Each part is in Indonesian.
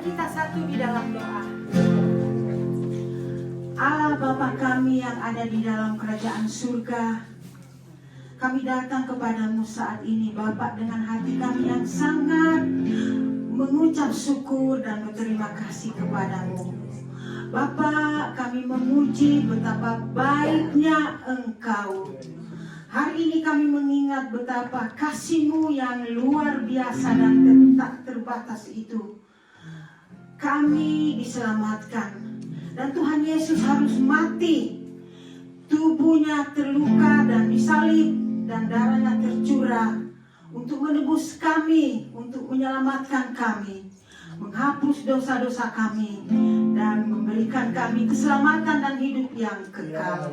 kita satu di dalam doa. Allah Bapa kami yang ada di dalam kerajaan surga, kami datang kepadamu saat ini Bapa dengan hati kami yang sangat mengucap syukur dan berterima kasih kepadamu. Bapa, kami memuji betapa baiknya Engkau. Hari ini kami mengingat betapa kasih-Mu yang luar biasa dan tak terbatas itu. Kami diselamatkan dan Tuhan Yesus harus mati. Tubuhnya terluka dan disalib dan darahnya tercurah untuk menebus kami, untuk menyelamatkan kami, menghapus dosa-dosa kami, dan memberikan kami keselamatan dan hidup yang kekal.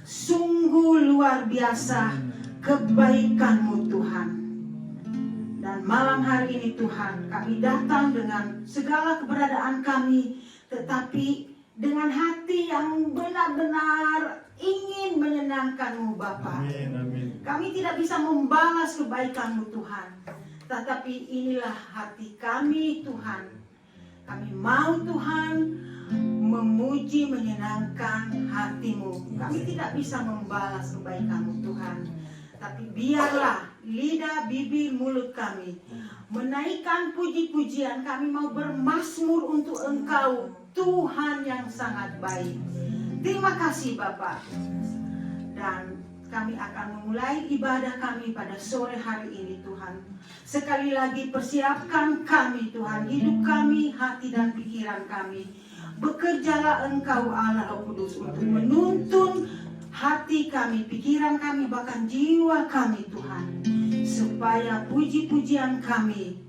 Sungguh luar biasa kebaikan-Mu Tuhan. Dan malam hari ini Tuhan, kami datang dengan segala keberadaan kami, tetapi dengan hati yang benar-benar ingin menyenangkan-Mu Bapa. Kami tidak bisa membalas kebaikan-Mu Tuhan, tetapi inilah hati kami Tuhan. Kami mau Tuhan memuji, menyenangkan hati-Mu. Kami tidak bisa membalas kebaikan-Mu Tuhan, tapi biarlah lidah, bibir, mulut kami menaikkan puji-pujian. Kami mau bermazmur untuk Engkau, Tuhan yang sangat baik. Terima kasih Bapak. Dan kami akan memulai ibadah kami pada sore hari ini Tuhan. Sekali lagi persiapkan kami Tuhan, hidup kami, hati dan pikiran kami. Bekerjalah Engkau Allah Roh Kudus untuk menuntun hati kami, pikiran kami, bahkan jiwa kami Tuhan. Supaya puji-pujian kami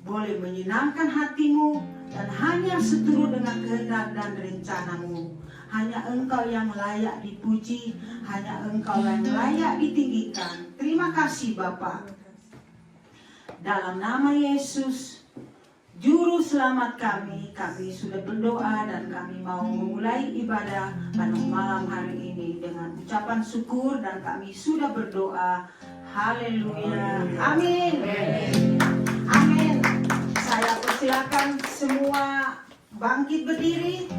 boleh menyenangkan hati-Mu dan hanya seturut dengan kehendak dan rencana-Mu. Hanya Engkau yang layak dipuji, hanya Engkau yang layak ditinggikan. Terima kasih Bapa. Dalam nama Yesus, Juru Selamat kami sudah berdoa dan kami mau memulai ibadah pada malam hari ini dengan ucapan syukur dan kami sudah berdoa. Haleluya. Amin. Amin. Saya persilakan semua bangkit berdiri.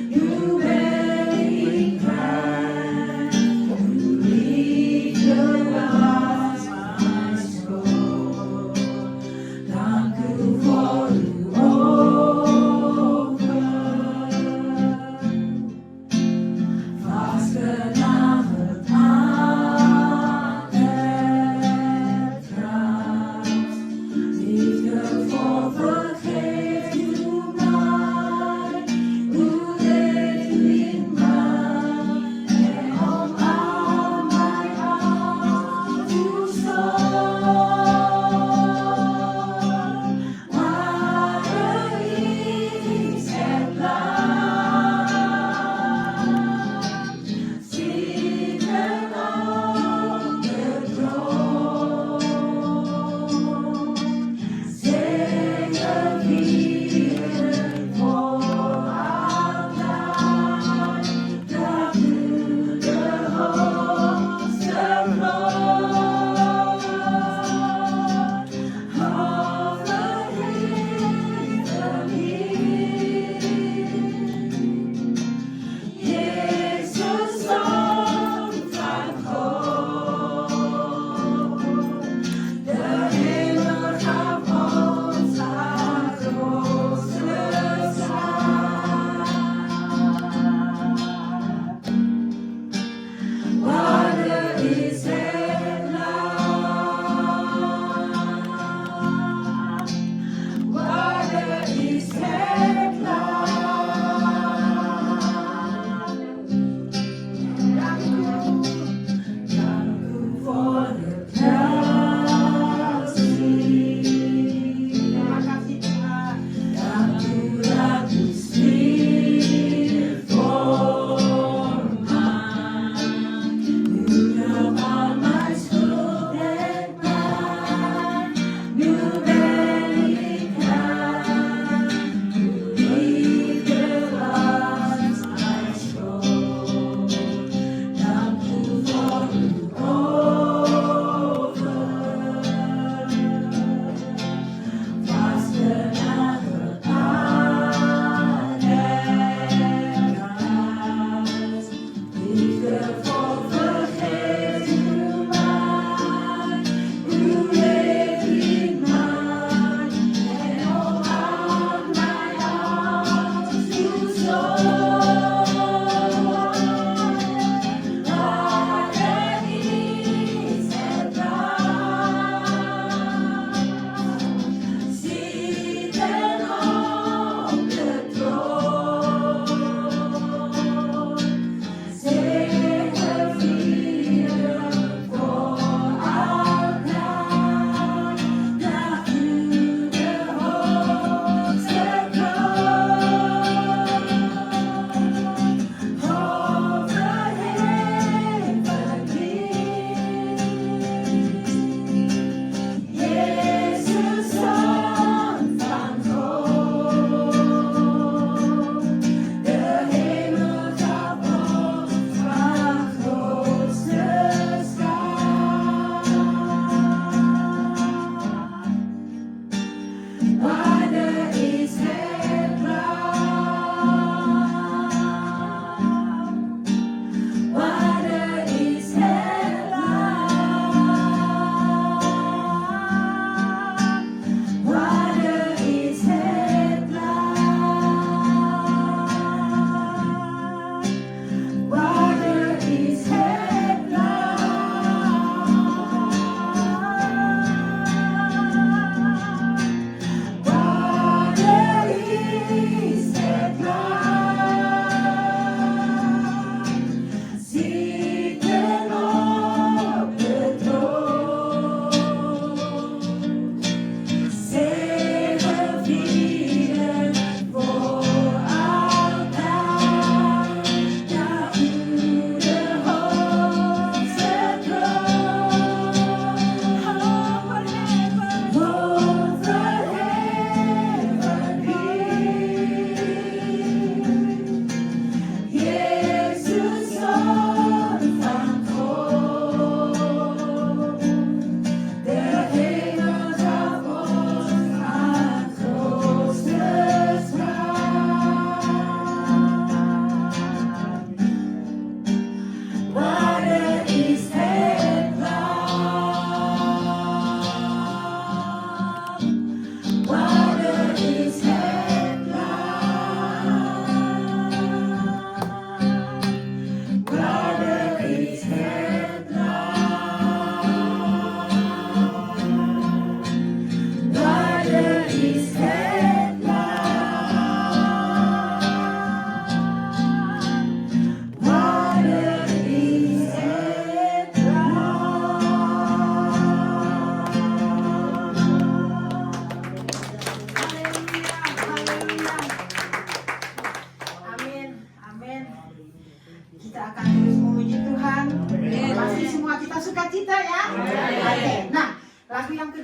You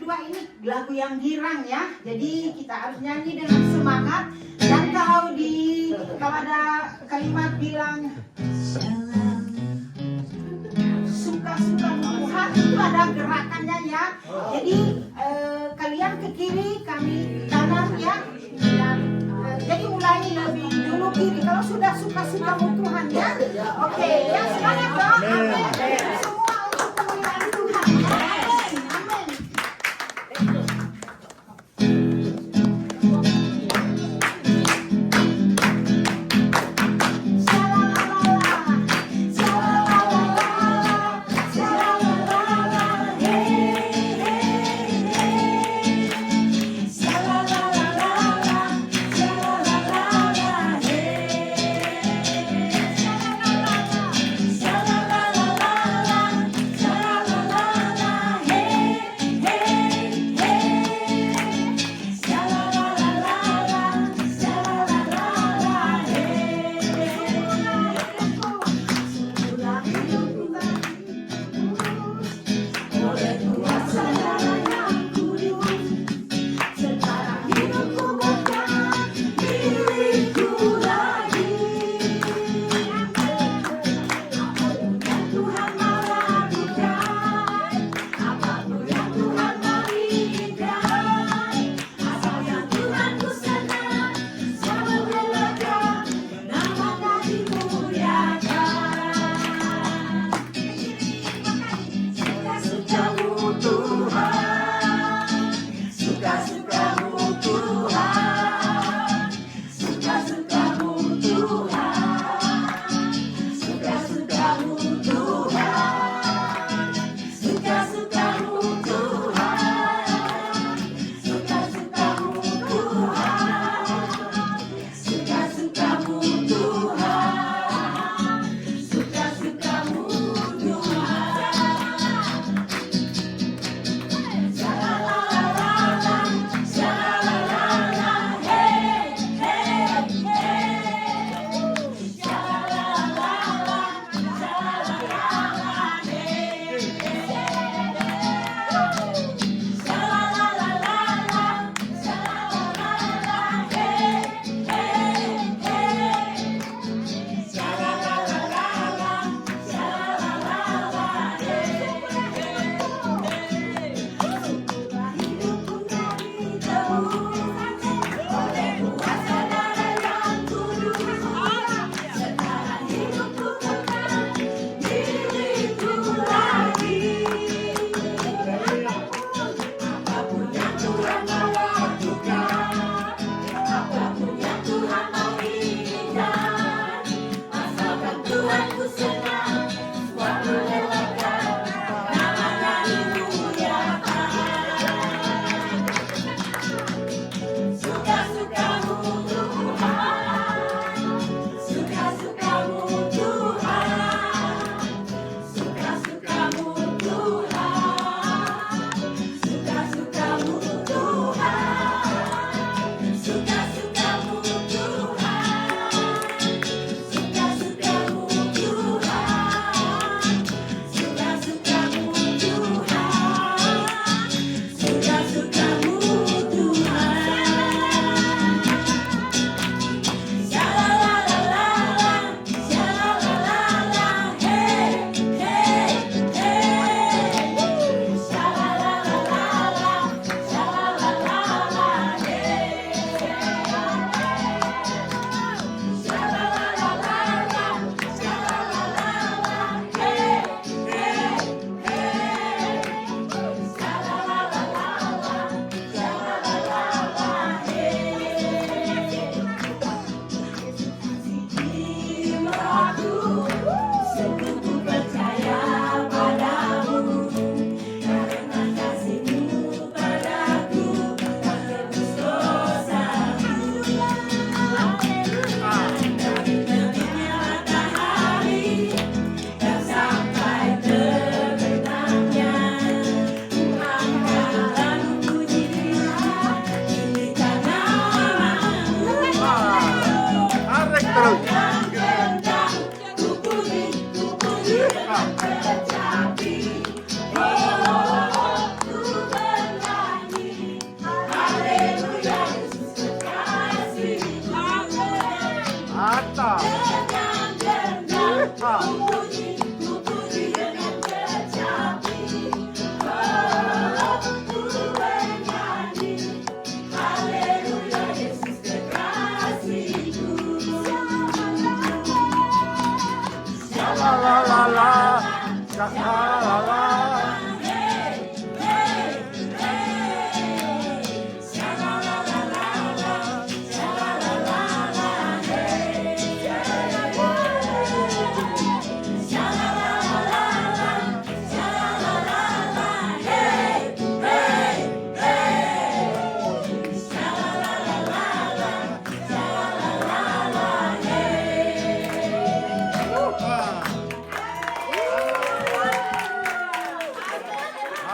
kedua ini lagu yang girang ya. Jadi kita harus nyanyi dengan semangat. Dan kalau ada kalimat bilang suka-suka Tuhan, itu ada gerakannya ya. Jadi kalian ke kiri, kami ke kanan ya. Dan jadi mulai lebih dulu kiri. Kalau sudah suka-suka Tuhan ya. Oke, ya semangat dong. Amin. Semua untuk kemuliaan Tuhan. Amin. Amin. La la la la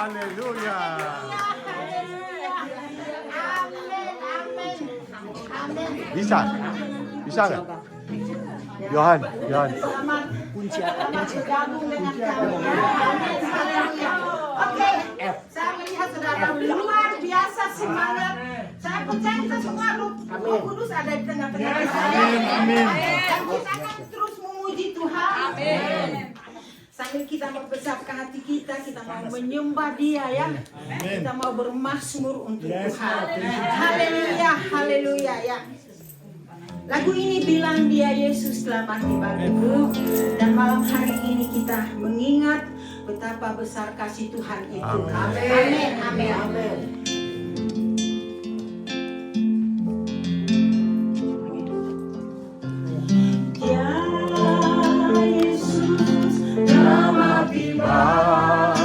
Haleluya. Bisa nggak? Yohan. Selamat bergabung dengan kami. Haleluya. Oke, saya melihat saudara luar biasa semangat. Saya percaya kita semua Roh Kudus ada di tengah-tengah kita. Amin. Dan kita akan terus memuji Tuhan. Amin. Sambil kita mempersabkan hati kita mau menyembah Dia ya. Kita mau bermazmur untuk Tuhan. Haleluya, haleluya ya. Lagu ini bilang Dia Yesus telah mati bagiku, dan malam hari ini kita mengingat betapa besar kasih Tuhan itu. Amin, amin, amin. Ya Yesus telah mati bagiku,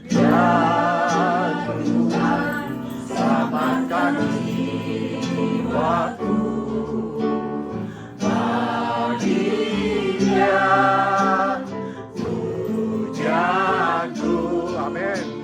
ya Tuhan selamatkan jiwaku. Bagi Dia pujianku. Amin.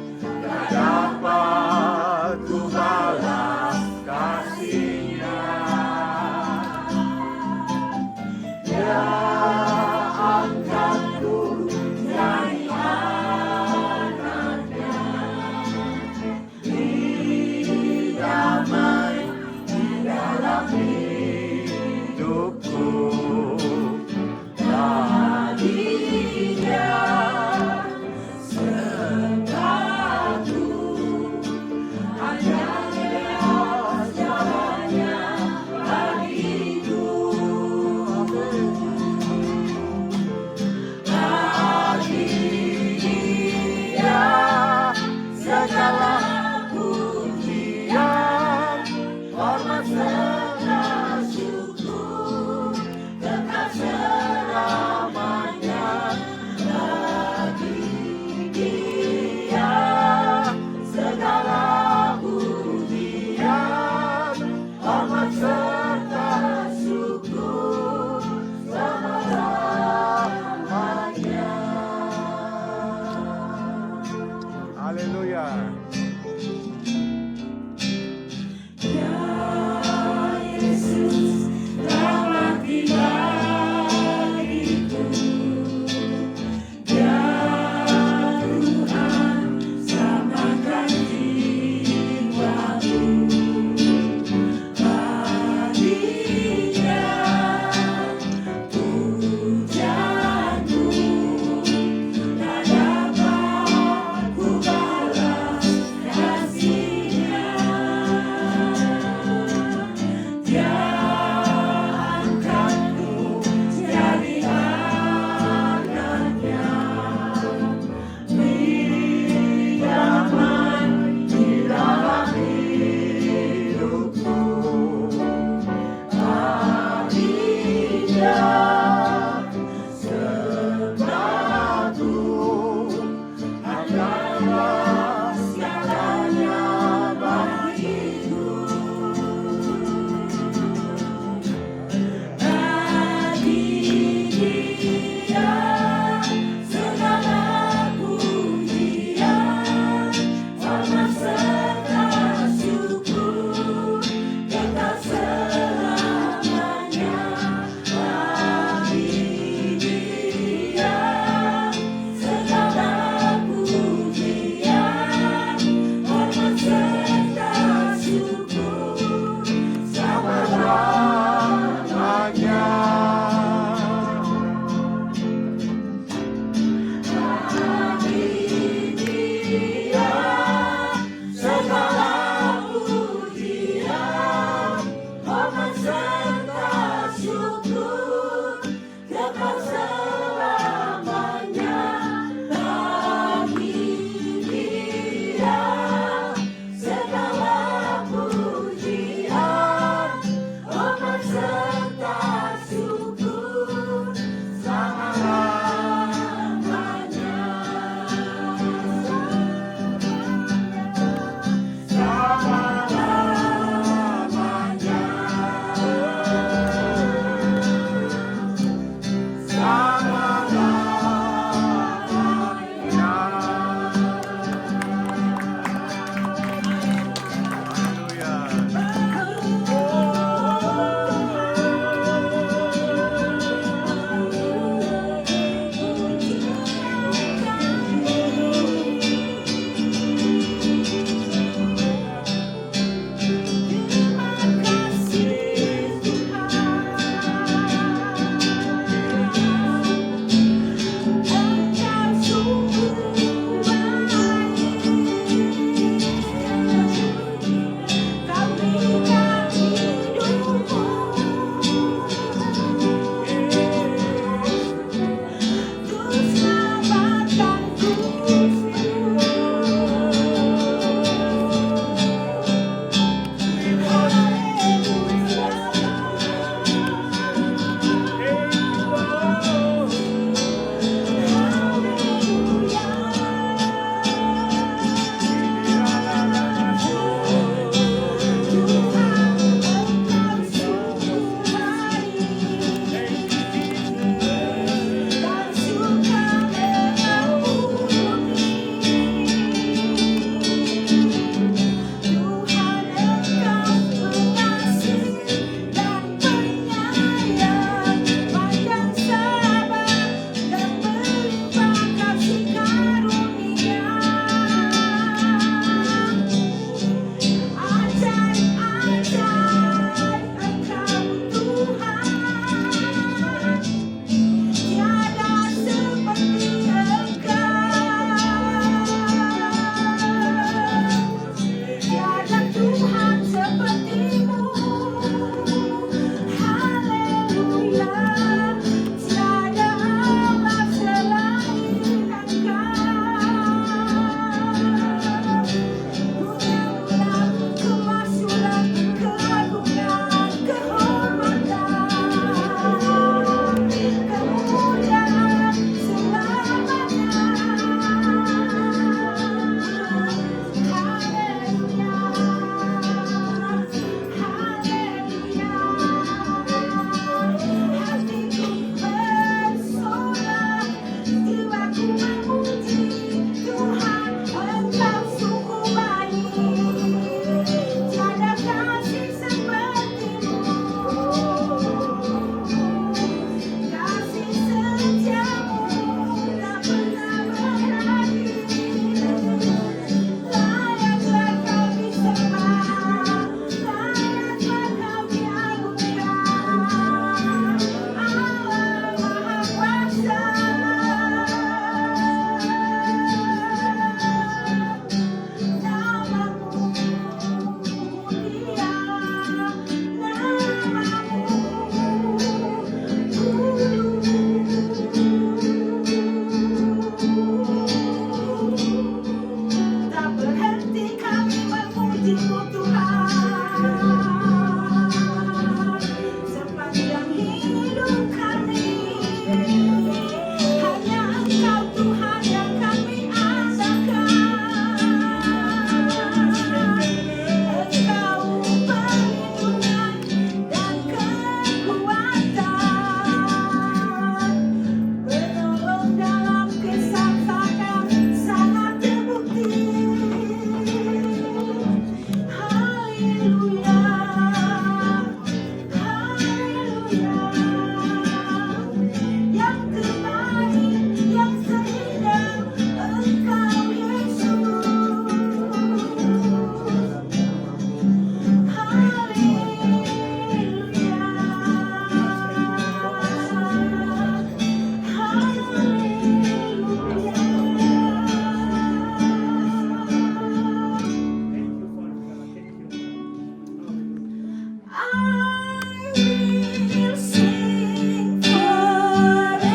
will sing forever.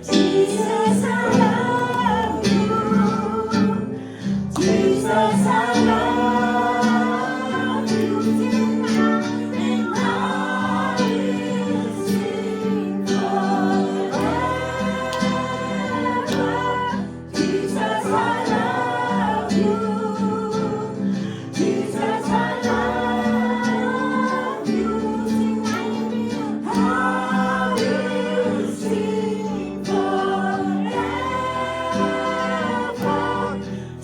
Jesus, I love you. Jesus, I love you tonight, and I will sing forever. Jesus, I love you. Jesus, I love you tonight, I will sing forever.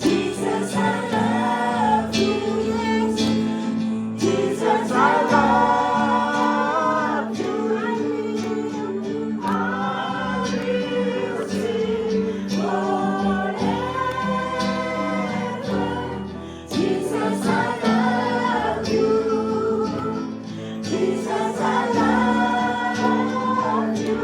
Jesus, I love you, yes. Jesus, I love you. I will sing forever. Jesus, I love you. Jesus, I love you.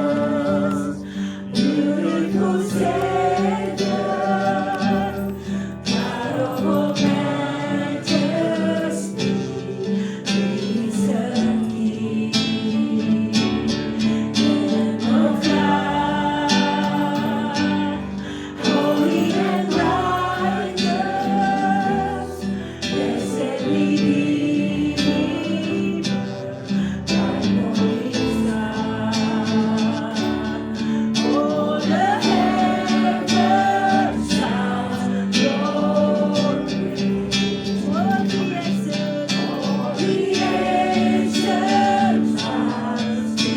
Jesus, beautiful Savior, God of all majesty, risen King, Lamb of God, holy and righteous, blessed Redeemer, thy morning star. All the heavens sound your praise. All creation stands to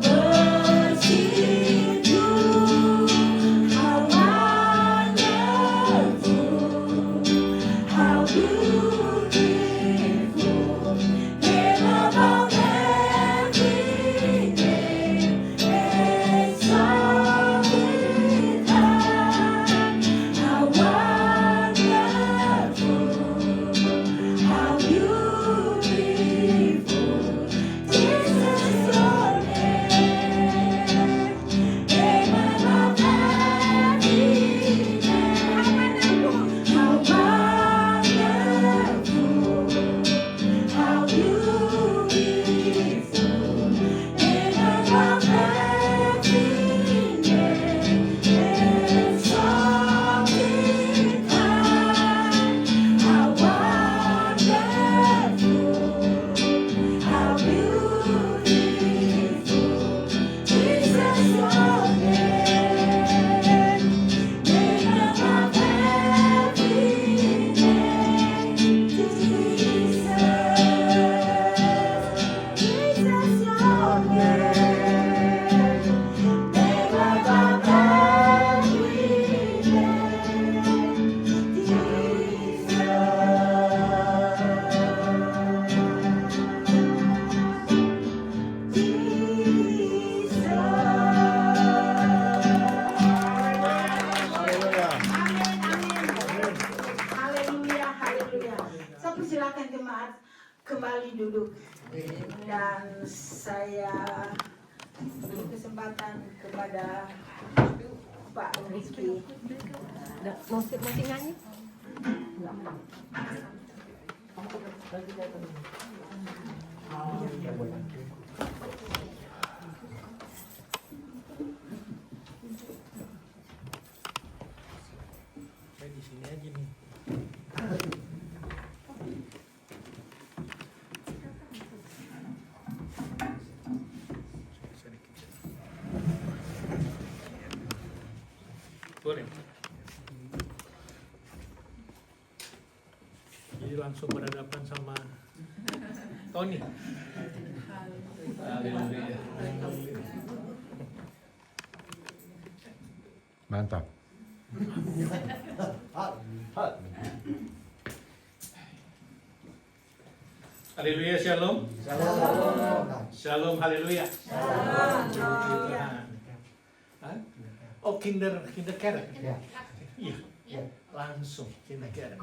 worship you. How wonderful, how beautiful, name above every name, exalted high. How wonderful, how beautiful, Jesus your name, name above every name. How wonderful, how beautiful, name above every name, exalted high. How wonderful, how beautiful, Jesus your name, name above every name, Jesus, Jesus your name, name above every Haleluya, haleluya. Saya persilakan jemaat kembali duduk dan saya beri kesempatan kepada Pak Rizky. Masih nyanyi? Saya di sini aja nih. Boleh. Jadi langsung berhadapan sama Tony. Haleluya. Mantap. Haleluya, shalom. Shalom, haleluya. Hah? Oh, kindergarten. Iya. Langsung kindergarten.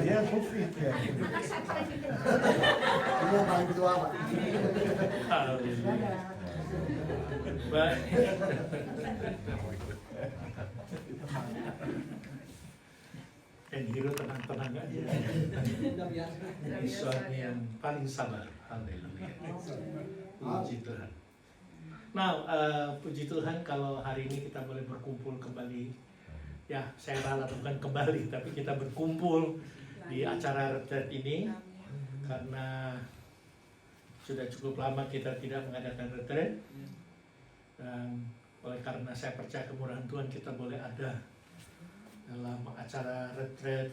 Dia covid ya. Dia paling tua, Pak. Haleluya. Baik. Dan Hiro tenang-tenang aja. Ini suami yang paling sabar. Haleluya. Puji Tuhan. Nah, puji Tuhan kalau hari ini kita boleh berkumpul kembali. Ya, saya rela bukan kembali, tapi kita berkumpul di acara retret ini karena sudah cukup lama kita tidak mengadakan retret. Dan oleh karena saya percaya kemurahan Tuhan, kita boleh ada dalam acara retret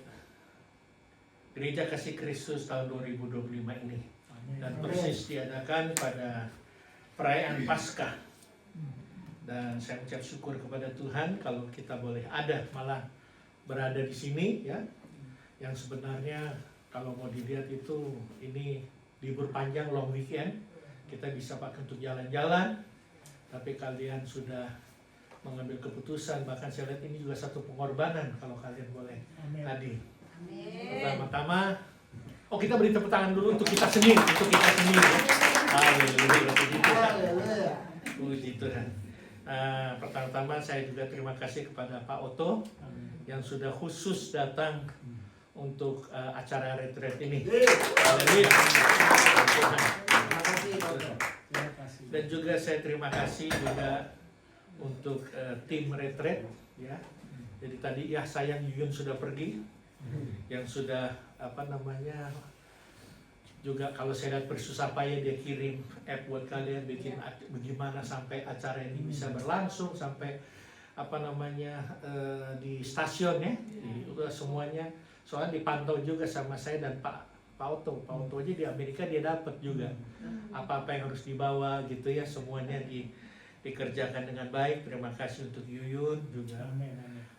Gereja Kasih Kristus tahun 2025 ini, dan persis diadakan pada perayaan Paskah. Dan saya ucap syukur kepada Tuhan kalau kita boleh ada, malah berada di sini ya. Yang sebenarnya kalau mau dilihat itu ini libur panjang, long weekend, kita bisa pakai untuk jalan-jalan, tapi kalian sudah mengambil keputusan, bahkan saya lihat ini juga satu pengorbanan kalau kalian boleh hadir. Pertama-tama, kita beri tepuk tangan dulu untuk kita sendiri, Haleluya, puji Tuhan. Pertama-tama saya juga terima kasih kepada Pak Otto yang sudah khusus datang untuk acara retret ini. Haleluya. Dan juga saya terima kasih juga untuk tim retret ya. Jadi tadi ya sayang Yuyun sudah pergi, yang sudah juga kalau saya lihat bersusah payah dia kirim app buat kalian bikin bagaimana sampai acara ini bisa berlangsung sampai di stasiun ya, semuanya soalnya dipantau juga sama saya dan Pak Otto aja di Amerika dia dapat juga apa yang harus dibawa gitu ya, semuanya dikerjakan dengan baik. Terima kasih untuk Yuyun juga,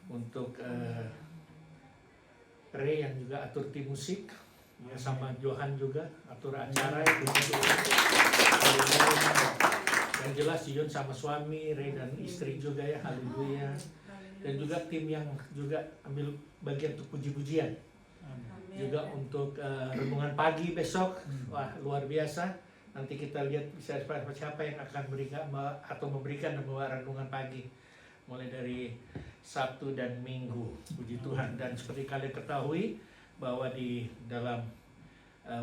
untuk Ray yang juga atur tim musik ya, sama Johan juga atur acara itu. Yang jelas Yuyun sama suami, Ray dan istri juga ya, haleluya. Dan juga tim yang juga ambil bagian untuk puji-pujian. Juga untuk renungan pagi besok, wah luar biasa. Nanti kita lihat bisa siapa yang akan memberikan renungan pagi mulai dari Sabtu dan Minggu, puji Tuhan. Dan seperti kalian ketahui bahwa di dalam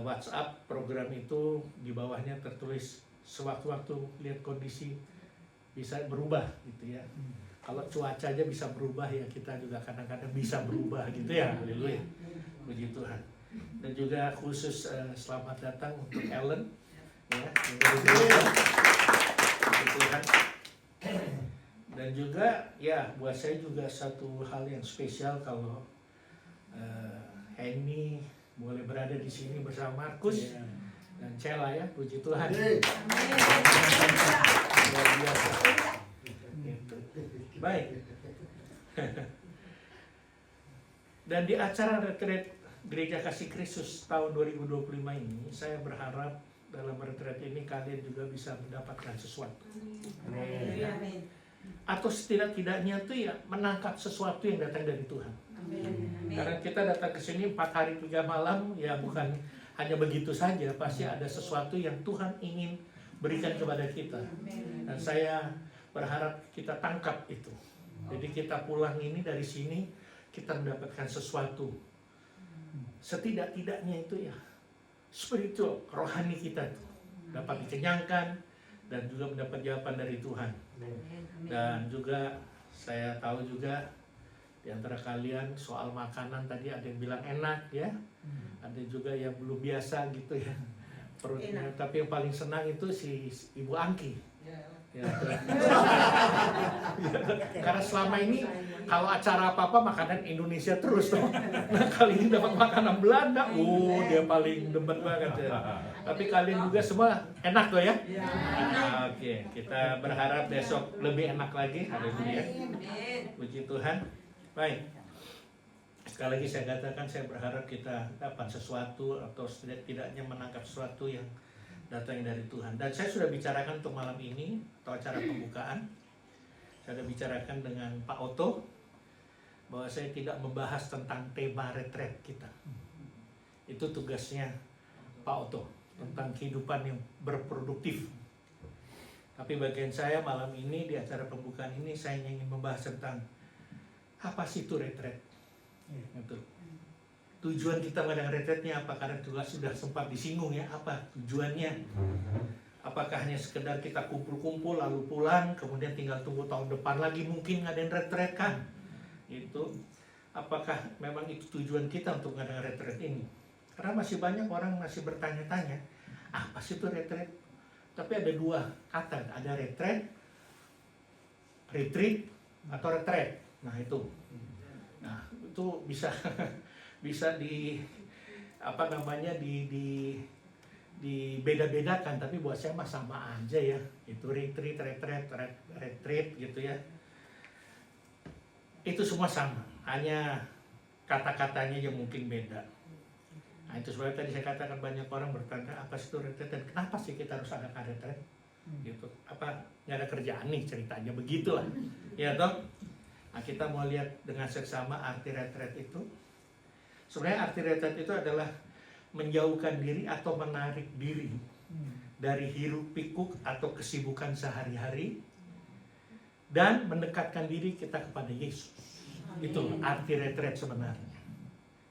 WhatsApp program itu di bawahnya tertulis sewaktu-waktu lihat kondisi bisa berubah gitu ya. Kalau cuaca aja bisa berubah ya, kita juga kadang-kadang bisa berubah gitu ya, haleluya, puji Tuhan. Dan juga khusus selamat datang untuk Ellen ya, puji Tuhan. Dan juga ya buat saya juga satu hal yang spesial kalau Henny boleh berada di sini bersama Markus dan Cela ya, puji Tuhan. Luar biasa. Gitu. Baik. Dan di acara retret Gereja Kasih Kristus tahun 2025 ini, saya berharap dalam retret ini kalian juga bisa mendapatkan sesuatu. Amin. Atau setidak-tidaknya itu ya menangkap sesuatu yang datang dari Tuhan. Karena kita datang ke sini 4 hari 3 malam ya, bukan hanya begitu saja, pasti ada sesuatu yang Tuhan ingin berikan kepada kita. Dan saya berharap kita tangkap itu. Jadi kita pulang ini dari sini kita mendapatkan sesuatu. Setidak-tidaknya itu ya spiritual, rohani kita itu dapat dikenyangkan dan juga mendapat jawaban dari Tuhan. Dan juga saya tahu juga di antara kalian soal makanan tadi ada yang bilang enak ya, ada juga yang belum biasa gitu ya perutnya. Tapi yang paling senang itu si Ibu Angki. Ya. Karena selama ini kalau acara apa-apa makanan Indonesia terus tuh. Nah kali ini dapat makanan Belanda, dia paling demen banget ya. Tapi kalian juga semua enak tuh ya. Oke, kita berharap besok lebih enak lagi. Haleluya. Puji Tuhan. Baik. Sekali lagi saya katakan, saya berharap kita dapat sesuatu atau setidaknya menangkap sesuatu yang datang dari Tuhan. Dan saya sudah bicarakan untuk malam ini atau acara pembukaan. Saya sudah bicarakan dengan Pak Otto bahwa saya tidak membahas tentang tema retret kita. Itu tugasnya Pak Otto, tentang kehidupan yang berproduktif. Tapi bagian saya malam ini di acara pembukaan ini saya ingin membahas tentang apa sih itu retret. Gitu. Tujuan kita pada retretnya apa? Karena juga sudah sempat disinggung ya, apa tujuannya? Apakah hanya sekedar kita kumpul-kumpul lalu pulang, kemudian tinggal tunggu tahun depan lagi mungkin ngadain retret kan? Itu apakah memang itu tujuan kita untuk ngadain retret ini? Karena masih banyak orang masih bertanya-tanya, apa sih itu retret? Tapi ada dua kata, ada retret, retreat, atau retret. Nah itu bisa bisa dibeda-bedakan, tapi buat saya mah sama aja ya. Itu retreat, retreat gitu ya. Itu semua sama, hanya kata-katanya yang mungkin beda. Nah itu sebabnya tadi saya katakan banyak orang bertanya apa sih itu retret dan kenapa sih kita harus ada retret? Gitu. Apa nggak ada kerjaan nih ceritanya begitulah, ya toh? Nah kita mau lihat dengan seksama arti retret itu. Sebenarnya arti retret itu adalah menjauhkan diri atau menarik diri dari hiruk pikuk atau kesibukan sehari-hari dan mendekatkan diri kita kepada Yesus. Itu arti retret sebenarnya.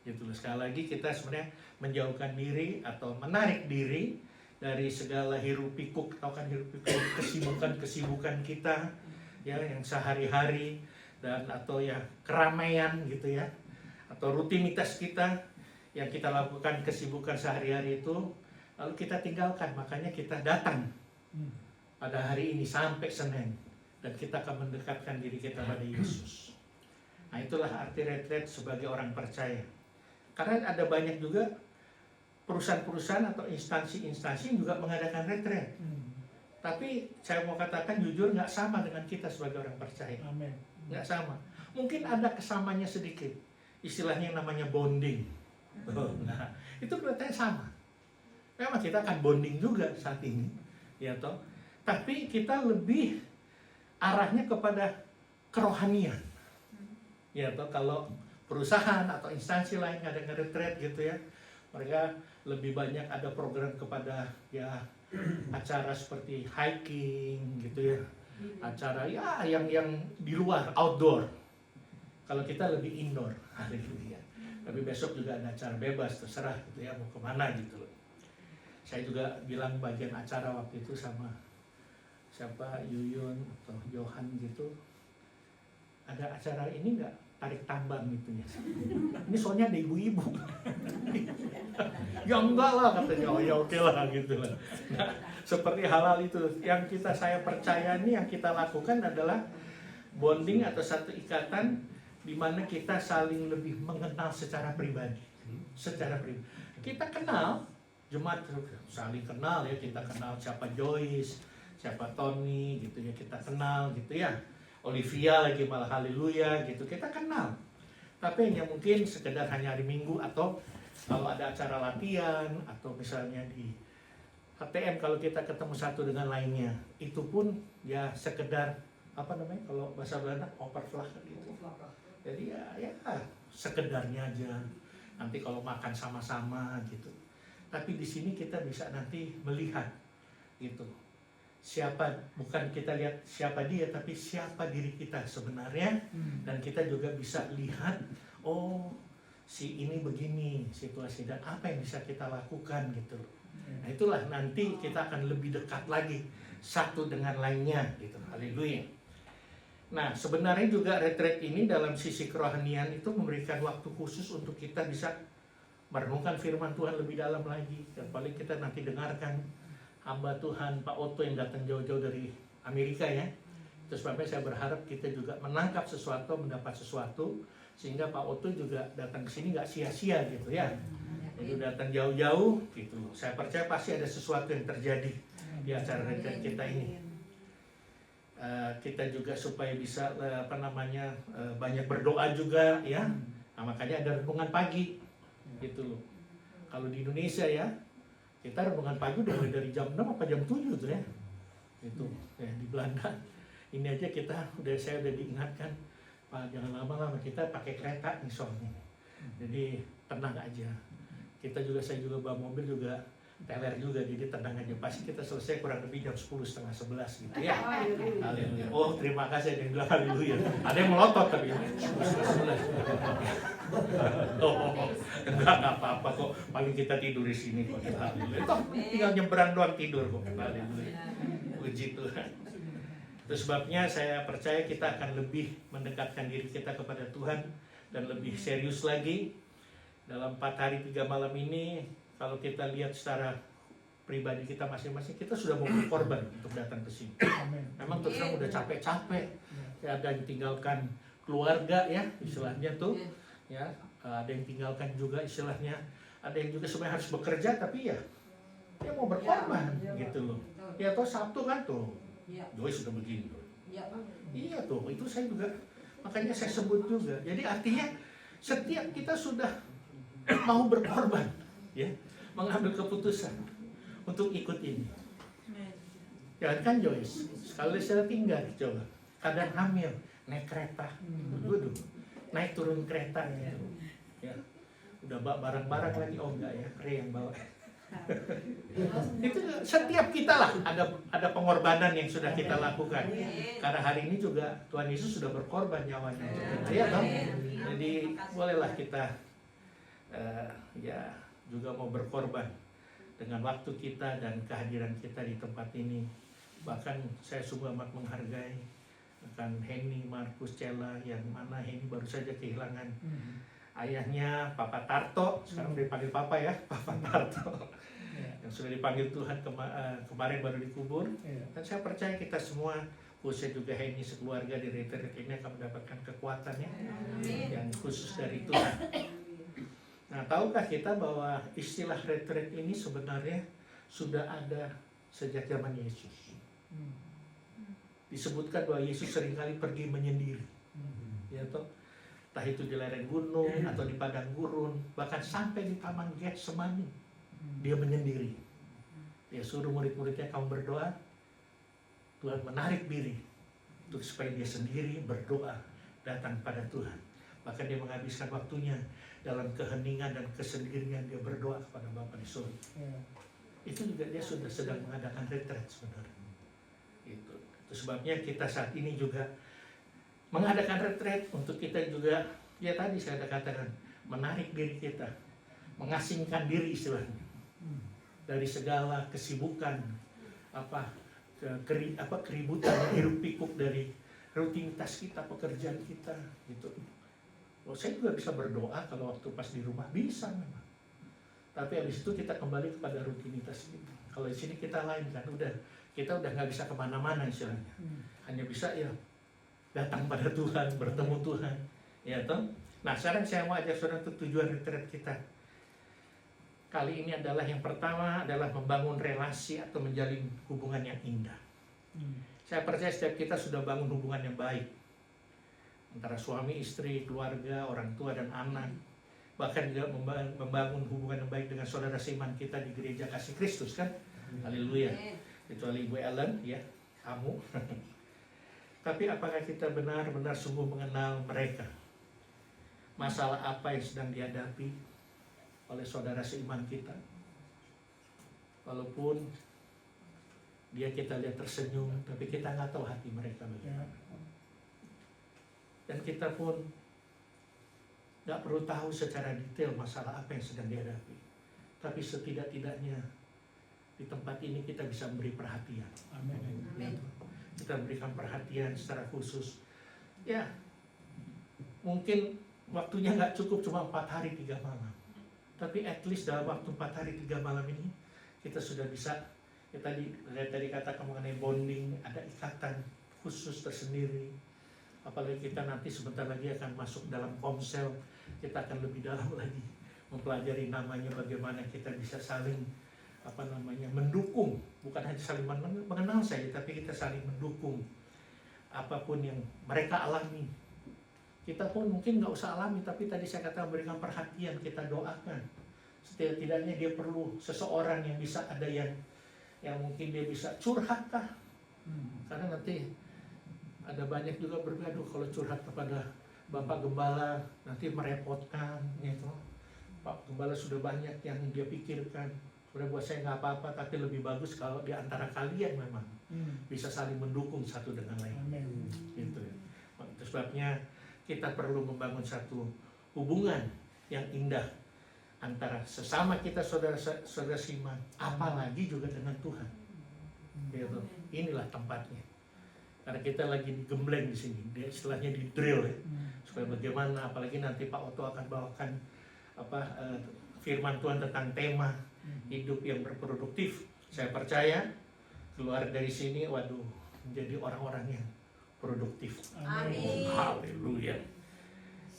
Gitu. Sekali lagi kita sebenarnya menjauhkan diri atau menarik diri dari segala hiruk pikuk kesibukan kita ya yang sehari-hari dan atau ya keramaian gitu ya atau rutinitas kita yang kita lakukan kesibukan sehari-hari itu lalu kita tinggalkan, makanya kita datang pada hari ini sampai Senin dan kita akan mendekatkan diri kita pada Yesus. Nah itulah arti retret sebagai orang percaya. Karena ada banyak juga perusahaan-perusahaan atau instansi-instansi yang juga mengadakan retret. Tapi saya mau katakan jujur nggak sama dengan kita sebagai orang percaya. Amin. Nggak sama. Mungkin ada kesamanya sedikit. Istilahnya yang namanya bonding. Nah, itu kelihatannya sama. Memang kita akan bonding juga saat ini, ya toh. Tapi kita lebih arahnya kepada kerohanian. Ya toh kalau perusahaan atau instansi lain ada nge-retreat gitu ya, mereka lebih banyak ada program kepada ya acara seperti hiking gitu ya, acara ya yang di luar, outdoor. Kalau kita lebih indoor, haleluya. Tapi besok juga ada acara bebas, terserah gitu ya mau kemana gitu loh. Saya juga bilang bagian acara waktu itu sama siapa Yuyun atau Johan gitu, ada acara ini nggak? Tarik tambang gitu ya. Ini soalnya ada ibu-ibu. Ya enggak lah katanya. Oh ya oke lah gitu lah. Nah, seperti hal-hal itu yang saya percaya ini yang kita lakukan adalah bonding atau satu ikatan di mana kita saling lebih mengenal secara pribadi. Secara pribadi. Kita kenal jemaat saling kenal ya, kita kenal siapa Joyce, siapa Tony gitu ya, kita kenal gitu ya. Olivia lagi malah haleluya gitu, kita kenal. Tapi hanya mungkin sekedar hanya hari Minggu atau kalau ada acara latihan atau misalnya di HTM kalau kita ketemu satu dengan lainnya, itu pun ya sekedar apa namanya kalau bahasa Belanda oppervlak gitu. Jadi ya sekedarnya aja. Nanti kalau makan sama-sama gitu. Tapi di sini kita bisa nanti melihat gitu. Siapa, bukan kita lihat siapa dia, tapi siapa diri kita sebenarnya. Dan kita juga bisa lihat, oh si ini begini situasi dan apa yang bisa kita lakukan gitu. Nah itulah nanti kita akan lebih dekat lagi satu dengan lainnya gitu. Haleluya. Nah sebenarnya juga retreat ini dalam sisi kerohanian itu memberikan waktu khusus untuk kita bisa merenungkan firman Tuhan lebih dalam lagi. Dan paling kita nanti dengarkan hamba Tuhan Pak Otto yang datang jauh-jauh dari Amerika ya. Terus sebabnya saya berharap kita juga menangkap sesuatu, mendapat sesuatu, sehingga Pak Otto juga datang ke sini nggak sia-sia gitu ya. Jadi datang jauh-jauh gitu. Saya percaya pasti ada sesuatu yang terjadi di acara retreat kita ini. Kita juga supaya bisa banyak berdoa juga ya. Nah, makanya ada renungan pagi gitu loh. Kalau di Indonesia ya, kita renungan pagi udah mulai dari jam 6 apa jam 7 tuh ya. Itu ya di Belanda. Ini aja saya udah diingatkan Pak, jangan lama-lama, kita pakai kereta nih soalnya. Jadi tenang aja. Saya juga bawa mobil juga teler juga, jadi tenang aja. Pasti kita selesai kurang lebih jam 10:30, 11 gitu ya. Haleluya. Oh, terima kasih ada yang bilang haleluya. Ada yang melotot tapi 10:30, 11. Oh, enggak apa-apa kok. Paling kita tidur di sini kok. Haleluya. Toh, tinggal nyebrang doang tidur kok. Haleluya. Puji Tuhan. Itu sebabnya saya percaya kita akan lebih mendekatkan diri kita kepada Tuhan dan lebih serius lagi dalam 4 hari 3 malam ini. Kalau kita lihat secara pribadi kita masing-masing, kita sudah mau berkorban untuk datang ke sini. Memang terus terang udah capek-capek. Ya, ada yang tinggalkan keluarga ya, istilahnya tuh. Ya, ada yang tinggalkan juga istilahnya. Ada yang juga sebenarnya harus bekerja tapi ya dia mau berkorban gitu loh. Ya toh Sabtu kan tuh. Joyce sudah begini tuh. Iya tuh, itu saya juga makanya saya sebut juga. Jadi artinya setiap kita sudah mau berkorban, ya, mengambil keputusan untuk ikut ini. Jangan kan Joyce, sekali saya tinggal coba, kadang hamil, naik kereta, waduh, naik turun kereta gitu. Ya, udah bawa barang-barang lagi, oh enggak ya, Ray yang bawa. Itu setiap kita lah ada pengorbanan yang sudah kita lakukan. Karena hari ini juga Tuhan Yesus sudah berkorban nyawanya untuk kita, ya kan? Jadi bolehlah kita ya juga mau berkorban dengan waktu kita dan kehadiran kita di tempat ini. Bahkan saya sungguh amat menghargai akan Henny, Markus, Cella, yang mana Henny baru saja kehilangan ayahnya, Papa Tarto. Sekarang dipanggil Papa ya, Papa Tarto, yang sudah dipanggil Tuhan kemarin baru dikubur. Dan saya percaya kita semua, khususnya juga Henny sekeluarga di retreat ini akan mendapatkan kekuatan ya, yang khusus dari Tuhan. Nah, tahukah kita bahwa istilah retreat ini sebenarnya sudah ada sejak zaman Yesus. Disebutkan bahwa Yesus seringkali pergi menyendiri, ya toh, entah itu di lereng gunung atau di padang gurun, bahkan sampai di taman Getsemani, dia menyendiri. Dia suruh murid-muridnya, kamu berdoa, Tuhan menarik diri untuk supaya dia sendiri berdoa datang pada Tuhan. Bahkan dia menghabiskan waktunya dalam keheningan dan kesendirian, dia berdoa kepada Bapa di surga. Itu juga dia sudah sedang mengadakan retreat sebenarnya. Itu sebabnya kita saat ini juga mengadakan retreat untuk kita juga, ya tadi saya ada katakan, menarik diri kita, mengasingkan diri istilahnya dari segala kesibukan, keributan, hiruk pikuk dari rutinitas kita, pekerjaan kita, gitu. Oh, saya juga bisa berdoa kalau waktu pas di rumah, bisa memang. Tapi habis itu kita kembali kepada rutinitas kita. Kalau di sini kita lain kan, kita udah nggak bisa kemana-mana istilahnya. Hanya bisa ya datang pada Tuhan, bertemu Tuhan, ya toh. Nah, sekarang saya mau ajak saudara untuk tujuan retreat kita. Kali ini adalah yang pertama adalah membangun relasi atau menjalin hubungan yang indah. Saya percaya setiap kita sudah bangun hubungan yang baik antara suami, istri, keluarga, orang tua dan anak. Bahkan juga membangun hubungan yang baik dengan saudara seiman kita di gereja Kasih Kristus kan. Haleluya. Kecuali Ibu Ellen ya, kamu. Tapi apakah kita benar-benar sungguh mengenal mereka? Masalah apa yang sedang dihadapi oleh saudara seiman kita? Walaupun dia kita lihat tersenyum, tapi kita nggak tahu hati mereka bagaimana. Dan kita pun nggak perlu tahu secara detail masalah apa yang sedang dihadapi. Tapi setidak-tidaknya di tempat ini kita bisa memberi perhatian. Amin. Kita berikan perhatian secara khusus. Ya, mungkin waktunya nggak cukup cuma 4 hari 3 malam. Tapi at least dalam waktu 4 hari 3 malam ini kita sudah bisa, ya tadi katakan mengenai bonding, ada ikatan khusus tersendiri. Apalagi kita nanti sebentar lagi akan masuk dalam komsel, kita akan lebih dalam lagi mempelajari namanya, bagaimana kita bisa saling mendukung, bukan hanya saling mengenal saja, tapi kita saling mendukung apapun yang mereka alami. Kita pun mungkin nggak usah alami, tapi tadi saya katakan berikan perhatian, kita doakan. Setidaknya dia perlu seseorang yang bisa ada yang mungkin dia bisa curhat kah? Karena nanti Ada banyak juga bergaduh kalau curhat kepada Bapak Gembala, nanti merepotkan gitu. Pak Gembala sudah banyak yang dia pikirkan. Sudah buat saya nggak apa-apa, tapi lebih bagus kalau di antara kalian memang bisa saling mendukung satu dengan lain. Gitu ya. Itu sebabnya kita perlu membangun satu hubungan yang indah antara sesama kita saudara seiman, apalagi juga dengan Tuhan. Gitu. Inilah tempatnya. Karena kita lagi gembleng di sini, dia istilahnya di drill ya. Supaya bagaimana, apalagi nanti Pak Otto akan bawakan firman Tuhan tentang tema hidup yang berproduktif. Saya percaya keluar dari sini, waduh, menjadi orang-orang yang produktif. Amin. Haleluya.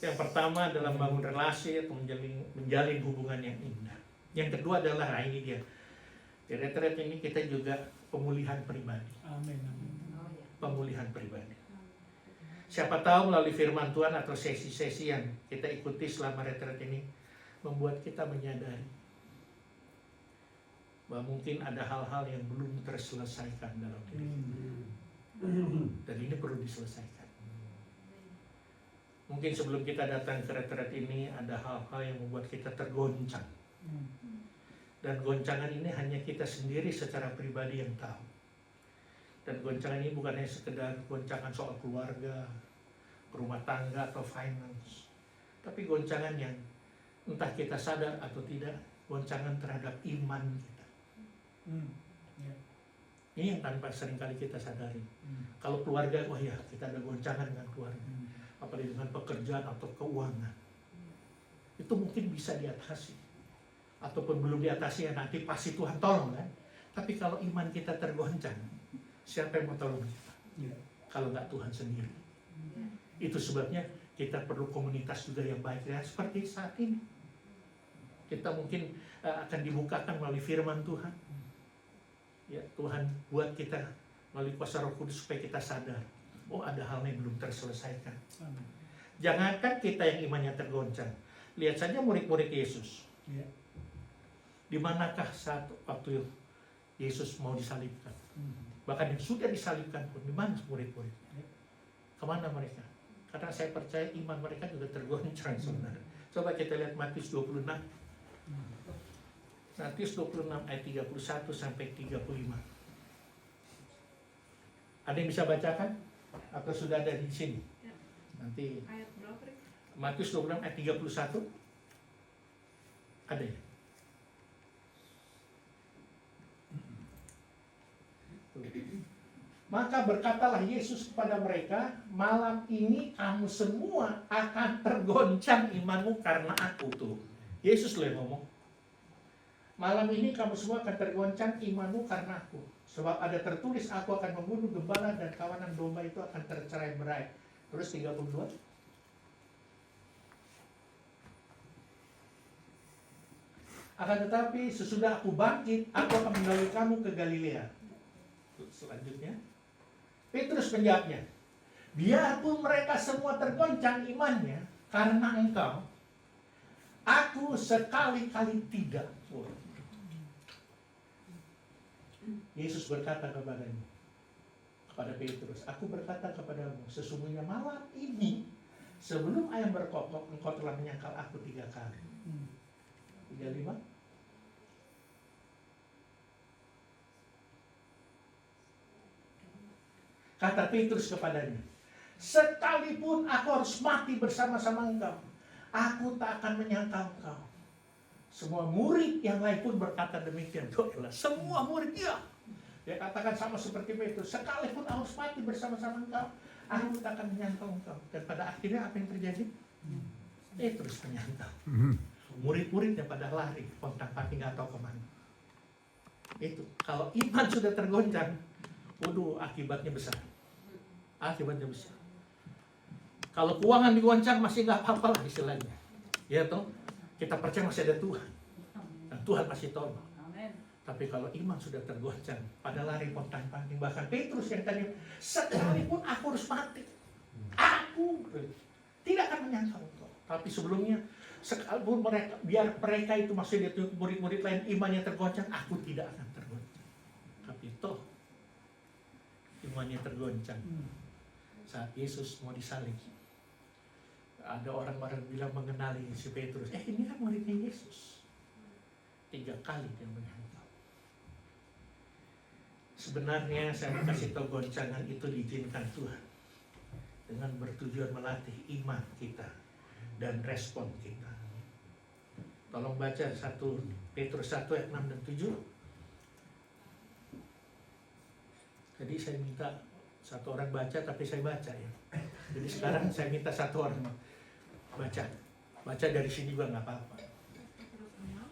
Yang pertama adalah membangun relasi atau menjalin hubungan yang indah. Yang kedua adalah, ini dia, di retret ini kita juga pemulihan pribadi. Pemulihan pribadi. Siapa tahu melalui firman Tuhan atau sesi-sesi yang kita ikuti selama retret ini membuat kita menyadari bahwa mungkin ada hal-hal yang belum terselesaikan dalam diri kita. Dan ini perlu diselesaikan. Mungkin sebelum kita datang ke retret ini ada hal-hal yang membuat kita tergoncang. Dan goncangan ini hanya kita sendiri secara pribadi yang tahu. Dan goncangan ini bukan hanya sekedar goncangan soal keluarga, rumah tangga atau finance. Tapi goncangan yang entah kita sadar atau tidak, goncangan terhadap iman kita. Ini yang tanpa seringkali kita sadari. Kalau keluarga, wah ya, kita ada goncangan dengan keluarga. Apalagi dengan pekerjaan atau keuangan. Itu mungkin bisa diatasi. Ataupun belum diatasi, ya nanti pasti Tuhan tolong kan. Tapi kalau iman kita tergoncang, siapa yang mau tolong kita? Kalau nggak Tuhan sendiri. Itu sebabnya kita perlu komunitas juga yang baik ya, seperti saat ini. Kita mungkin akan dibukakan melalui firman Tuhan. Ya, Tuhan buat kita melalui kuasa Roh Kudus supaya kita sadar, oh ada hal yang belum terselesaikan. Jangankan kita yang imannya tergoncang, lihat saja murid-murid Yesus. Di manakah saat waktu Yesus mau disalibkan? Bahkan yang sudah disalibkan pun, di mana murid-muridnya? Kemana mereka? Karena saya percaya iman mereka juga tergoncang sebenarnya. Coba kita lihat Matius 26. Matius 26 ayat 31 sampai 35. Ada yang bisa bacakan? Atau sudah ada di sini? Nanti Ayat berapa? Matius 26 ayat 31. Ada ya? Maka berkatalah Yesus kepada mereka, malam ini kamu semua akan tergoncang imanmu karena aku. Tuh, Yesus loh yang ngomong. Malam ini kamu semua akan tergoncang imanmu karena aku. Sebab ada tertulis, aku akan membunuh gembala dan kawanan domba itu akan tercerai-berai. Terus 32. Akan tetapi sesudah aku bangkit, aku akan mendahului kamu ke Galilea. Selanjutnya, Petrus menjawabnya, biarpun mereka semua tergoncang imannya karena engkau, aku sekali-kali tidak. Yesus berkata kepada Petrus, aku berkata kepadamu, sesungguhnya malam ini sebelum ayam berkokok engkau telah menyangkal aku 3 kali. 35. Kata Petrus kepadanya, sekalipun aku harus mati bersama-sama engkau, aku tak akan menyangkal engkau. Semua murid yang lain pun berkata demikian. Semua murid dia katakan sama seperti Petrus, sekalipun aku harus mati bersama-sama engkau, aku tak akan menyangkal engkau. Dan pada akhirnya apa yang terjadi? Petrus menyangkal. Murid-muridnya pada lari, kontak-kontak nggak tahu kemana. Itu kalau iman sudah tergoncang, waduh, akibatnya besar. Akibatnya besar. Kalau keuangan digoncang masih nggak apa-apa lah istilahnya. Ya toh, kita percaya masih ada Tuhan. Dan Tuhan masih tolong. Tapi kalau iman sudah tergoncang, pada lari pontang-panting. Bahkan Petrus yang tadi, sekalipun aku harus mati, aku tidak akan menyangkal engkau. Tapi sebelumnya, sekalipun biar mereka itu masih ada murid-murid lain imannya tergoncang, aku tidak akan tergoncang. Tapi toh imannya tergoncang. Saat Yesus mau disalib, ada orang-orang bilang mengenali si Petrus, ini kan muridnya Yesus. 3 kali dia menghantau. Sebenarnya saya mau kasih tahu, goncangan itu diizinkan Tuhan dengan bertujuan melatih iman kita dan respon kita. Tolong baca 1 Petrus 1 ayat 6 dan 7. Jadi saya minta satu orang baca, tapi saya baca ya. Jadi sekarang saya minta satu orang baca. Baca dari sini juga nggak apa-apa.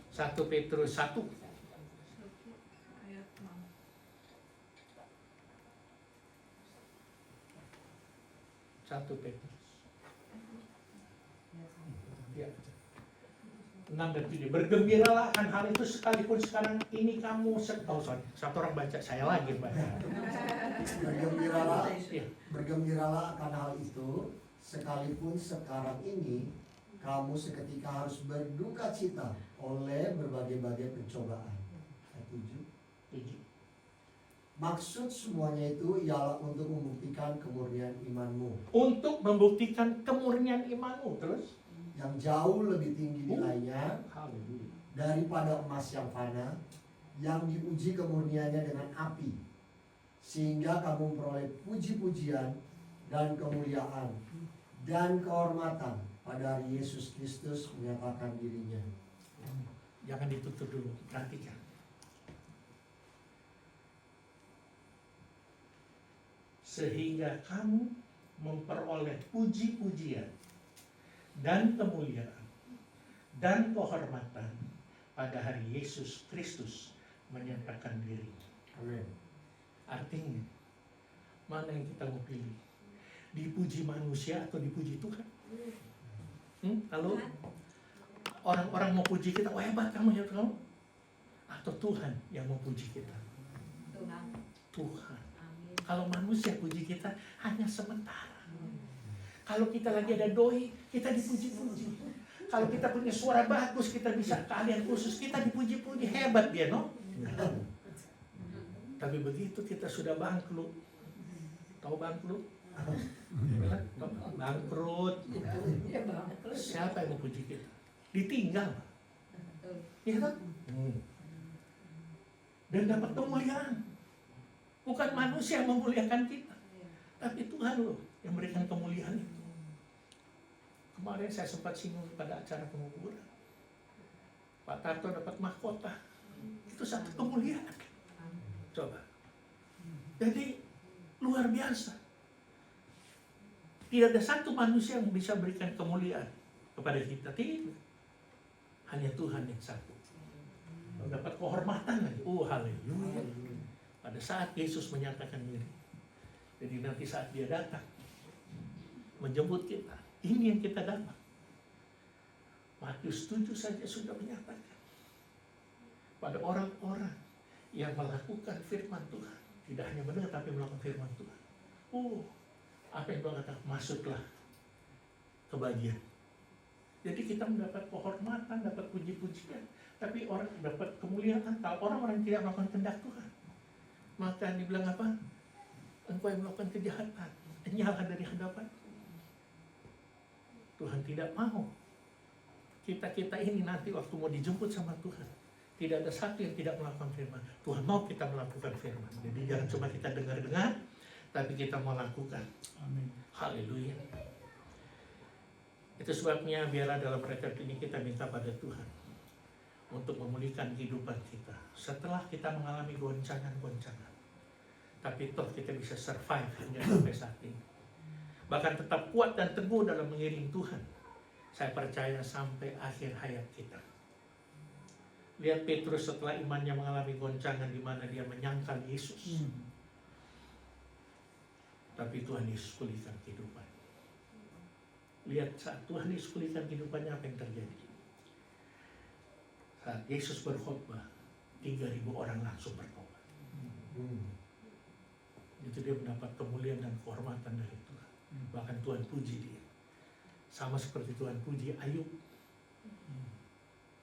1 Petrus 1. Satu Petrus. Ya. 6 dan 7. Bergembiralah akan hal itu sekalipun sekarang ini kamu satu orang baca, saya lagi baca. Bergembiralah akan hal itu sekalipun sekarang ini kamu seketika harus berduka cita oleh berbagai-bagai pencobaan. 7. Maksud semuanya itu ialah untuk membuktikan kemurnian imanmu. Untuk membuktikan kemurnian imanmu, terus yang jauh lebih tinggi nilainya Haleluya. daripada emas yang fana, yang diuji kemurniannya dengan api, sehingga kamu memperoleh puji-pujian dan kemuliaan dan kehormatan pada hari Yesus Kristus menyatakan dirinya. Jangan ditutup dulu, perhatikan. Sehingga kamu memperoleh puji-pujian dan kemuliaan dan kehormatan pada hari Yesus Kristus menyatakan dirinya. Amin. Artinya, mana yang kita mau pilih? Dipuji manusia atau dipuji Tuhan? Kalau orang-orang mau puji kita, wah hebat kamu ya kamu, atau Tuhan yang mau puji kita? Tuhan. Kalau manusia puji kita hanya sementara. Kalau kita lagi ada doi, kita dipuji-puji. Kalau kita punya suara bagus, kita bisa keahlian khusus, kita dipuji-puji, hebat dia, no? Tapi begitu kita sudah bangkrut, tahu bangkrut? Bangkrut. Siapa yang mau puji kita? Ditinggal. Ya kan? Dan dapat kemuliaan. Bukan manusia yang memuliakan kita, tapi Tuhan loh yang memberikan kemuliaan itu. Kemarin saya sempat singgung pada acara pengukuran. Pak Tarto dapat mahkota. Itu satu kemuliaan. Coba. Jadi luar biasa. Tidak ada satu manusia yang bisa berikan kemuliaan kepada kita. Tidak. Hanya Tuhan yang satu. Dapat kehormatan lagi. Haleluya. Pada saat Yesus menyatakan diri. Jadi nanti saat dia datang menjemput kita, ini yang kita dapat. Matius 7 saja sudah menyatakan pada orang-orang yang melakukan firman Tuhan, tidak hanya mendengar tapi melakukan firman Tuhan. Apa yang Tuhan katakan? Masuklah kebahagiaan. Jadi kita mendapat kehormatan, dapat puji-pujian, tapi orang dapat kemuliaan. Kalau orang-orang tidak melakukan kehendak Tuhan, maka dibilang apa? Engkau yang melakukan kejahatan, nyala dari hadapan. Tuhan tidak mau kita ini nanti waktu mau dijemput sama Tuhan, tidak ada satu yang tidak melakukan firman. Tuhan mau kita melakukan firman. Jadi jangan cuma kita dengar-dengar, tapi kita mau lakukan. Amin. Haleluya. Itu sebabnya biarlah dalam retret ini kita minta pada Tuhan untuk memulihkan kehidupan kita. Setelah kita mengalami goncangan-goncangan, tapi toh kita bisa survive hingga sampai saat ini. Bahkan tetap kuat dan teguh dalam mengiring Tuhan. Saya percaya sampai akhir hayat kita. Lihat Petrus setelah imannya mengalami goncangan di mana dia menyangkal Yesus. Tapi Tuhan Yesus pulihkan kehidupan. Lihat saat Tuhan Yesus pulihkan kehidupannya, apa yang terjadi? Saat Yesus berkhotbah, 3.000 orang langsung bertobat. Itu dia mendapat kemuliaan dan kehormatan dari Tuhan. Bahkan Tuhan puji dia. Sama seperti Tuhan puji Ayub.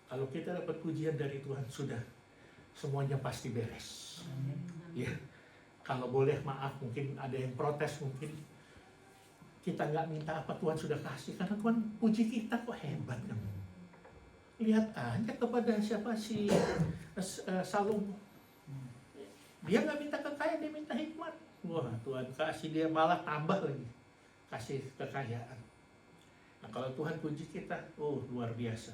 Kalau kita dapat pujian dari Tuhan, sudah semuanya pasti beres. Ya. Kalau boleh maaf, mungkin ada yang protes mungkin. kita nggak minta apa Tuhan sudah kasih, karena Tuhan puji kita kok hebat kan. Lihat aja kepada siapa si Salomo. Dia nggak minta kekayaan, dia minta hikmat. Wah, Tuhan kasih dia malah tambah lagi, kasih kekayaan. Nah, kalau Tuhan puji kita, oh luar biasa.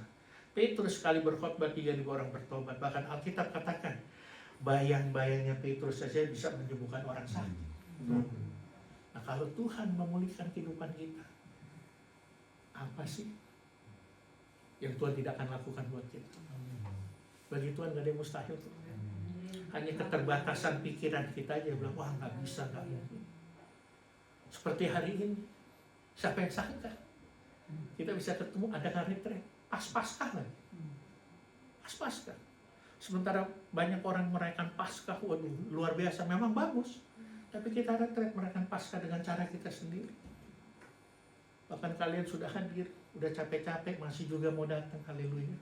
Petrus sekali berkhotbah 3.000 orang bertobat. Bahkan Alkitab katakan, bayang-bayangnya Petrus saja bisa menyembuhkan orang sakit. Nah, kalau Tuhan memulihkan kehidupan kita, apa sih yang Tuhan tidak akan lakukan buat kita? Bagi Tuhan gak ada yang mustahil. Hanya keterbatasan pikiran kita aja bilang, wah nggak bisa, nggak mungkin. Seperti hari ini, siapa yang sakit kan? Kita bisa ketemu ada retret, pas-paskah lagi. Pas-paskah. Sementara banyak orang merayakan Paskah, waduh luar biasa, memang bagus. Tapi kita retret merayakan Paskah dengan cara kita sendiri. Bahkan kalian sudah hadir, udah capek-capek, masih juga mau datang, haleluya.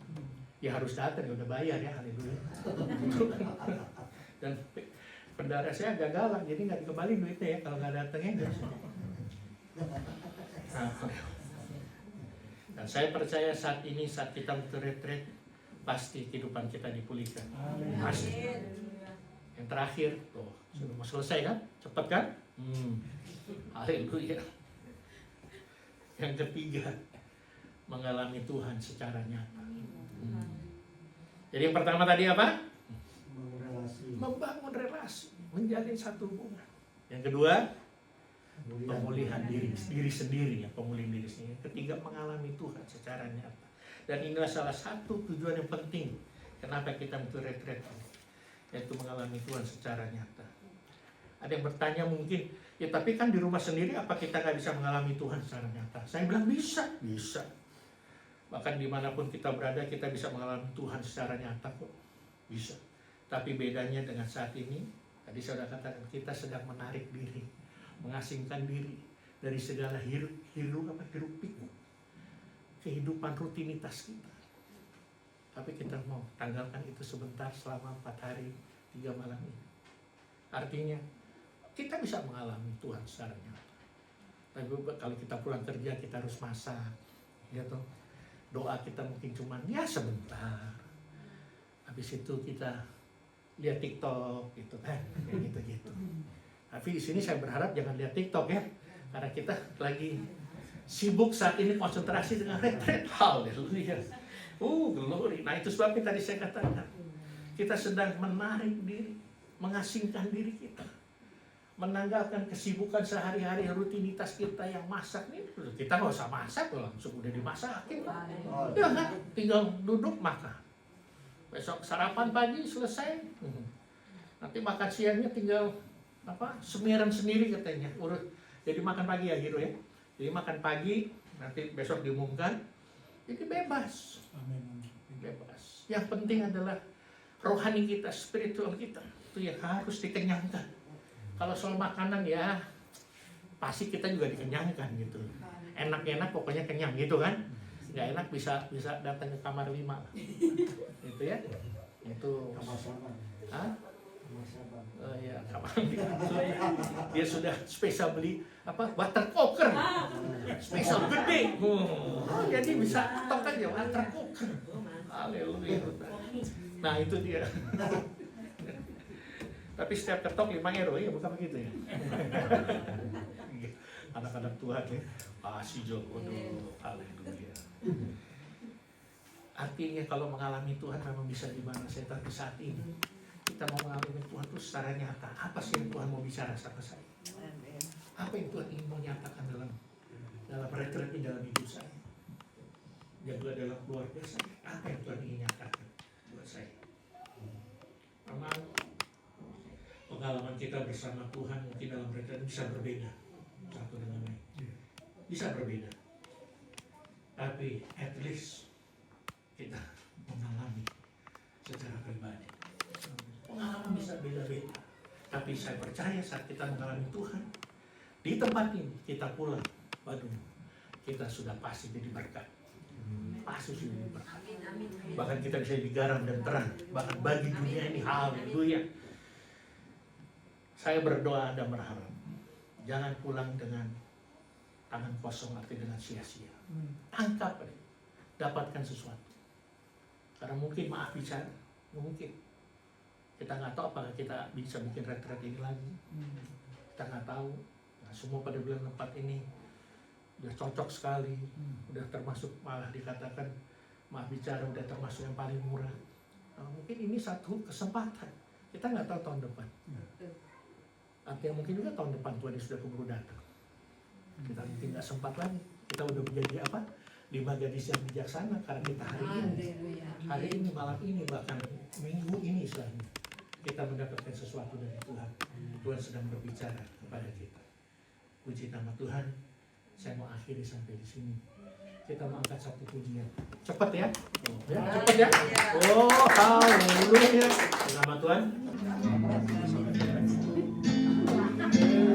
Ya harus datang, ya udah bayar ya, haleluya. Dan pendara saya agak galak, jadi nggak dikembaliin duitnya ya, kalau nggak datangnya. Dan saya percaya saat ini, saat kita retret, pasti kehidupan kita dipulihkan. Pasti. Yang terakhir, tuh, sudah mau selesai kan? Cepat kan? Haleluya. Yang ketiga, mengalami Tuhan secara nyata. Jadi yang pertama tadi apa? Membangun relasi, menjalin satu hubungan. Yang kedua, pemulihan diri sendiri, ya, pemulihan diri sendiri. Ketiga, mengalami Tuhan secara nyata. Dan inilah salah satu tujuan yang penting kenapa kita butuh retret, yaitu mengalami Tuhan secara nyata. Ada yang bertanya mungkin, ya tapi kan di rumah sendiri apa kita nggak bisa mengalami Tuhan secara nyata? Saya bilang bisa. Bahkan dimanapun kita berada, kita bisa mengalami Tuhan secara nyata kok, bisa. Tapi bedanya dengan saat ini, tadi saya sudah katakan, kita sedang menarik diri, mengasingkan diri dari segala hiruk pikuk kehidupan rutinitas kita. Tapi kita mau tanggalkan itu sebentar selama 4 hari 3 malam ini. Artinya kita bisa mengalami Tuhan secara nyata. Tapi kalau kita pulang kerja kita harus masak, ya toh. Doa kita mungkin cuma ya sebentar. Habis itu kita lihat TikTok gitu kan, kayak gitu. Tapi di sini saya berharap jangan lihat TikTok ya, karena kita lagi sibuk saat ini konsentrasi dengan retret. Haleluya. Glory. Nah itu sebabnya tadi saya katakan, kita sedang menarik diri, mengasingkan diri kita, menanggalkan kesibukan sehari-hari, rutinitas kita yang masak nih. Kita nggak usah masak, langsung udah dimasakin. Ya kan, tinggal duduk makan. Besok sarapan pagi selesai. Nanti makan siangnya tinggal semiran sendiri katanya. Urut. Jadi makan pagi ya Hiro ya. Jadi makan pagi, nanti besok diumumkan. Jadi bebas. Bebas. Yang penting adalah rohani kita, spiritual kita. Itu yang harus dikenyangkan. Kalau soal makanan ya pasti kita juga dikenyangkan gitu. Enak-enak pokoknya kenyang gitu kan. Nggak enak bisa datang ke kamar 5. Itu ya. Itu kamar sabar. Hah? Oh ya, kamar. Dia sudah spesial beli water cooker. Spesial gede. Jadi bisa tok aja water cooker. Haleluya. Nah, itu dia. Tapi setiap ketok 5 euro ya, bukan begitu ya. Anak-anak Tuhan ya, kasih Joko dulu, haleluya. Artinya kalau mengalami Tuhan memang bisa di mana saya, tapi saat ini kita mau mengalami Tuhan itu secara nyata. Apa sih yang Tuhan mau bicara sama saya? Apa yang Tuhan ingin mau nyatakan dalam retret ini, dalam hidup saya? Dan juga dalam keluarga saya. Apa yang Tuhan ingin nyatakan buat saya? Memang pengalaman kita bersama Tuhan mungkin dalam retret bisa berbeda satu dengan lain. Bisa berbeda. Tapi at least kita mengalami secara pribadi. Pengalaman bisa beda-beda. Tapi saya percaya saat kita mengalami Tuhan, di tempat ini kita pulang, waduh, kita sudah pasti jadi berkat. Pasti sudah jadi berkat. Bahkan kita bisa jadi garam dan terang. Bahkan bagi dunia ini, haleluya. Saya berdoa dan berharap, jangan pulang dengan tangan kosong arti dengan sia-sia. Angkat, dapatkan sesuatu. Karena mungkin maaf bicara, mungkin kita nggak tahu apakah kita bisa bikin retret ini lagi. Kita nggak tahu. Nah, semua pada bilang tempat ini udah cocok sekali, udah termasuk malah dikatakan maaf bicara udah termasuk yang paling murah. Nah, mungkin ini satu kesempatan. Kita nggak tahu tahun depan. Artinya mungkin juga tahun depan Tuhan sudah keburu datang. Kita mungkin nggak sempat lagi. Kita udah menjadi apa? 5 gadis yang bijaksana karena kita hari ini malam ini bahkan minggu ini istilahnya kita mendapatkan sesuatu dari Tuhan. Tuhan sedang berbicara kepada kita. Puji nama Tuhan. Saya mau akhiri sampai di sini. Kita mau angkat satu pujian. Cepat ya. Ya, cepat ya. Oh, haleluya. Nama Tuhan.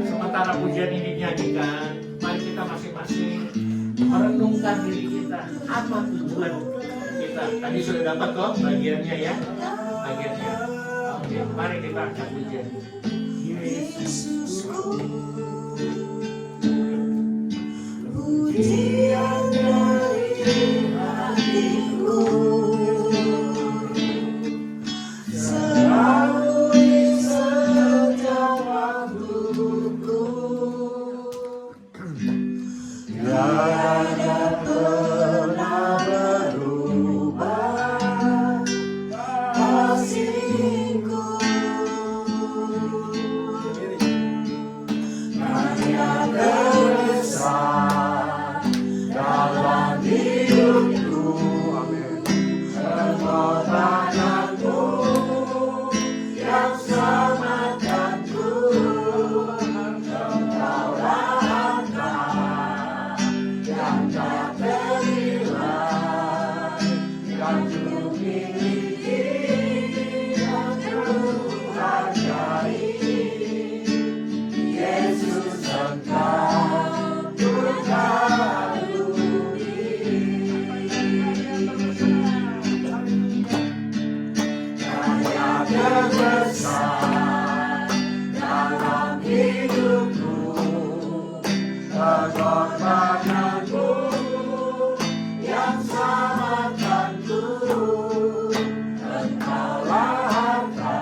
Sementara pujian ini dinyanyikan, mari kita masing-masing merenungkan diri kita. Apa tujuan kita? Tadi sudah dapat kok bagiannya ya. Bagiannya. Oke, mari kita angkat pujian. Yesusku, pujian dari hatiku selalu di setiap waktuku. Tiada pernah berubah kasihku. Hanya terbesar dalam hidupku, pengorbananmu yang selamatkanku. Engkaulah harta yang tak ternilai, yang ku miliki, yang ku hargai. Yesus Engkau kagumi. Karya terbesar dalam hidupku, pengorbananmu yang selamatkanku. Engkaulah harta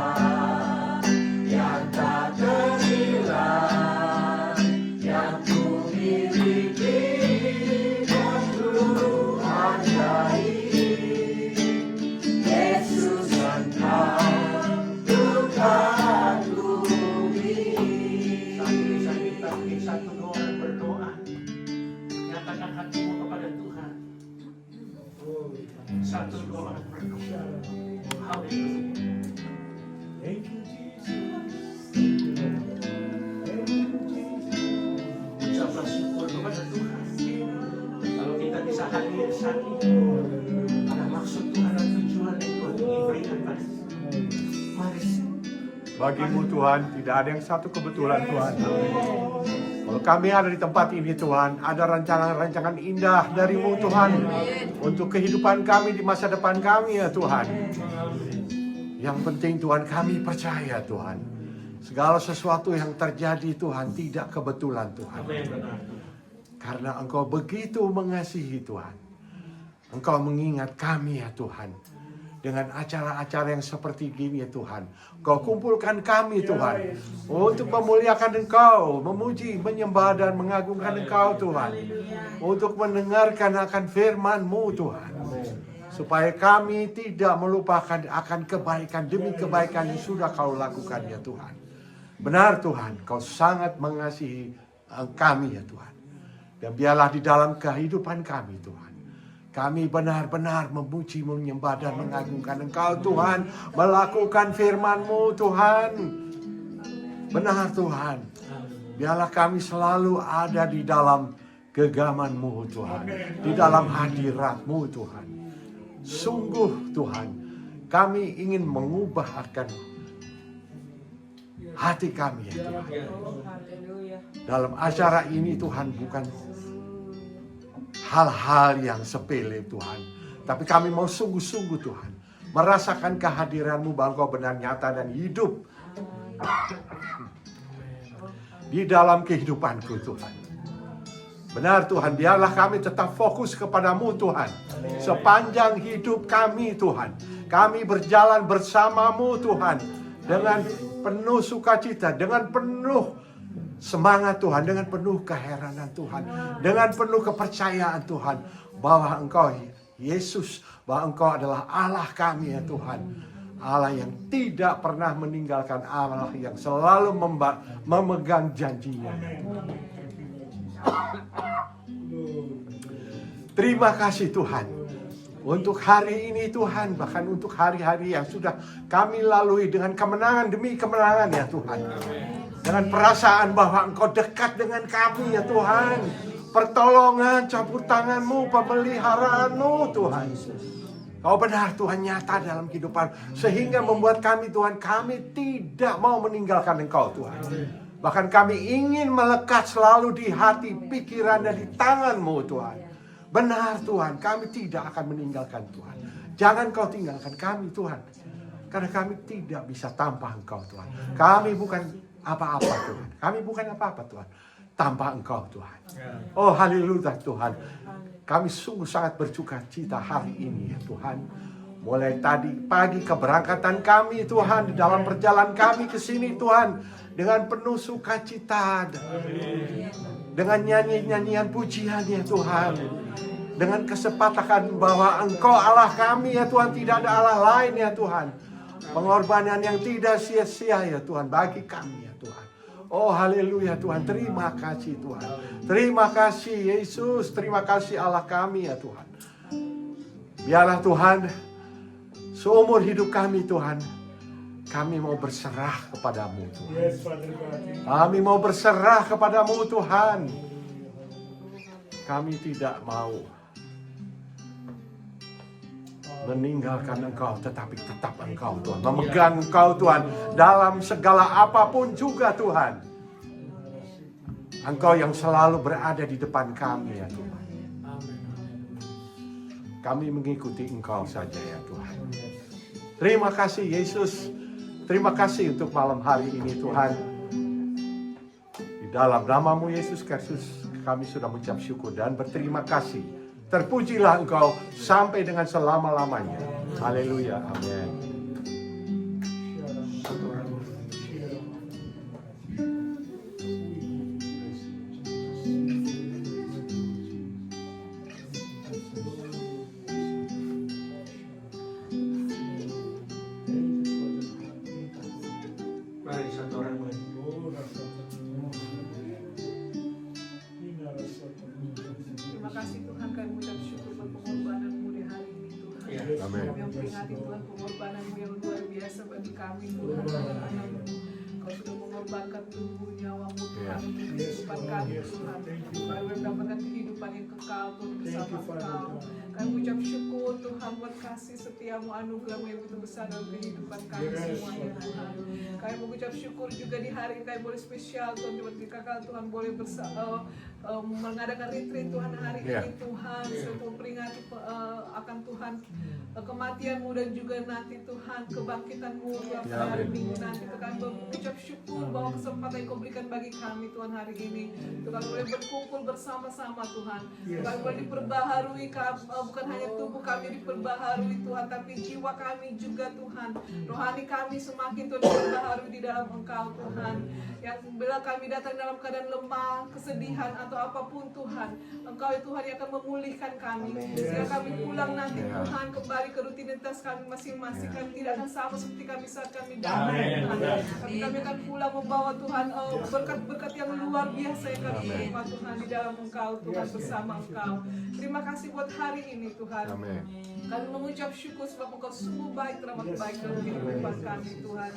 yang tak ternilai, yang ku miliki, yang ku hargai. Yesus Engkau kagumi. Bisa kita mungkin satu doa dan berdoa. Nyatakan hatimu kepada Tuhan. Satu doa dan berdoa. Haleluya. Thank you Jesus. Ucaplah syukur kepada Tuhan. Kalau kita bisa hadir saat ini, ada maksud Tuhan dan tujuan yang Tuhan ingin berikan pada kita. Mari. Bagimu Tuhan, tidak ada yang satu kebetulan Tuhan. Kalau kami ada di tempat ini Tuhan, ada rancangan-rancangan indah darimu Tuhan. Untuk kehidupan kami di masa depan kami ya Tuhan. Yang penting Tuhan kami percaya Tuhan. Segala sesuatu yang terjadi Tuhan tidak kebetulan Tuhan. Apa yang benar? Karena Engkau begitu mengasihi Tuhan. Engkau mengingat kami ya Tuhan. Dengan acara-acara yang seperti gini ya Tuhan. Engkau kumpulkan kami Tuhan. Untuk memuliakan Engkau. Memuji, menyembah dan mengagungkan Engkau Tuhan. Untuk mendengarkan akan firman-Mu Tuhan. Supaya kami tidak melupakan akan kebaikan demi kebaikan yang sudah Kau lakukan ya Tuhan. Benar Tuhan, Kau sangat mengasihi kami ya Tuhan. Dan biarlah di dalam kehidupan kami Tuhan. Kami benar-benar memuji, menyembah dan mengagungkan Engkau Tuhan. Melakukan firman-Mu Tuhan. Benar Tuhan. Biarlah kami selalu ada di dalam genggaman-Mu Tuhan. Di dalam hadirat-Mu Tuhan. Sungguh Tuhan, kami ingin mengubah akan hati kami ya Tuhan. Dalam acara ini Tuhan bukan hal-hal yang sepele Tuhan. Tapi kami mau sungguh-sungguh Tuhan. Merasakan kehadiran-Mu bahwa Kau benar nyata dan hidup. Di dalam kehidupanku Tuhan. Benar Tuhan, biarlah kami tetap fokus kepadamu Tuhan. Sepanjang hidup kami Tuhan, kami berjalan bersamamu Tuhan. Dengan penuh sukacita, dengan penuh semangat Tuhan, dengan penuh keheranan Tuhan, dengan penuh kepercayaan Tuhan, bahwa Engkau Yesus, bahwa Engkau adalah Allah kami ya Tuhan. Allah yang tidak pernah meninggalkan, Allah yang selalu memegang janjinya. Terima kasih Tuhan untuk hari ini Tuhan, bahkan untuk hari-hari yang sudah kami lalui dengan kemenangan demi kemenangan ya Tuhan. Dengan perasaan bahwa Engkau dekat dengan kami ya Tuhan. Pertolongan, campur tangan-Mu, pemeliharaanmu Tuhan. Kau benar Tuhan, nyata dalam kehidupan, sehingga membuat kami Tuhan, kami tidak mau meninggalkan Engkau Tuhan. Bahkan kami ingin melekat selalu di hati, pikiran, dan di tangan-Mu Tuhan. Benar Tuhan, kami tidak akan meninggalkan Tuhan. Jangan Kau tinggalkan kami Tuhan. Karena kami tidak bisa tanpa Engkau Tuhan. Kami bukan apa-apa Tuhan. Kami bukan apa-apa Tuhan, tanpa Engkau Tuhan. Oh haleluya Tuhan. Kami sungguh sangat bersuka cita hari ini ya Tuhan. Mulai tadi pagi keberangkatan kami Tuhan, di dalam perjalanan kami ke sini Tuhan, dengan penuh sukacita, dengan nyanyian pujian ya Tuhan, dengan kesepakatan bahwa Engkau Allah kami ya Tuhan, tidak ada Allah lain ya Tuhan. Pengorbanan yang tidak sia-sia ya Tuhan bagi kami ya Tuhan. Oh haleluya Tuhan, terima kasih Tuhan. Terima kasih Yesus, terima kasih Allah kami ya Tuhan. Biarlah Tuhan, seumur hidup kami Tuhan, kami mau berserah kepadamu Tuhan. Kami mau berserah kepadamu Tuhan. Kami tidak mau meninggalkan Engkau, tetapi tetap Engkau Tuhan. Memegang Engkau Tuhan dalam segala apapun juga Tuhan. Engkau yang selalu berada di depan kami ya Tuhan. Kami mengikuti Engkau saja ya Tuhan. Terima kasih Yesus. Terima kasih untuk malam hari ini Tuhan. Di dalam nama-Mu Yesus Kristus kami sudah mengucap syukur dan berterima kasih. Terpujilah Engkau sampai dengan selama-lamanya. Haleluya. Amin. Mari satu orang lagi. Terima kasih Tuhan, kami mengucap syukur buat pengorbanan-Mu di hari ini Tuhan. Ya. Amin. Kami memperingati Tuhan pengorbanan-Mu yang luar biasa bagi kami Tuhan dan anak-Mu. Kau sudah mengorbankan tubuh nyawa-Mu Tuhan untuk kehidupan kami Tuhan. Kami mendapatkan kehidupan yang kekal Tuhan bersama Engkau. Kami mengucap syukur Tuhan buat kasih setia-Mu, anugerah-Mu yang begitu besar dalam kehidupan kami semuanya Tuhan. Kami mengucap syukur juga di hari ini kami boleh spesial Tuhan, ketika Tuhan boleh mengadakan retreat Tuhan hari ini Tuhan, untuk memperingati akan Tuhan kematian-Mu dan juga nanti Tuhan kebangkitan-Mu Tuhan pada hari Minggu nanti. Kami mengucap syukur bahwa kesempatan yang Kau berikan bagi kami Tuhan hari ini, Tuhan boleh berkumpul bersama-sama Tuhan. Tuhan boleh diperbaharui, bukan hanya tubuh kami diperbaharui Tuhan, tapi jiwa kami juga Tuhan. Rohani kami semakin Tuhan diperbaharui di dalam Engkau Tuhan. Yang bila kami datang dalam keadaan lemah, kesedihan atau apapun Tuhan, Engkau ya Tuhan yang akan memulihkan kami. Sehingga kami pulang nanti Tuhan kembali ke rutinitas kami masing-masing. Kami tidak akan sama seperti kami saat kami datang Tuhan. Tapi kami akan pulang membawa Tuhan berkat-berkat yang luar biasa yang kami terima Tuhan di dalam Engkau Tuhan, bersama Engkau. Terima kasih buat hari ini Tuhan. Amin. Kami mengucap syukur sebab Engkau sungguh baik, teramat baik dalam kehidupan kami Tuhan.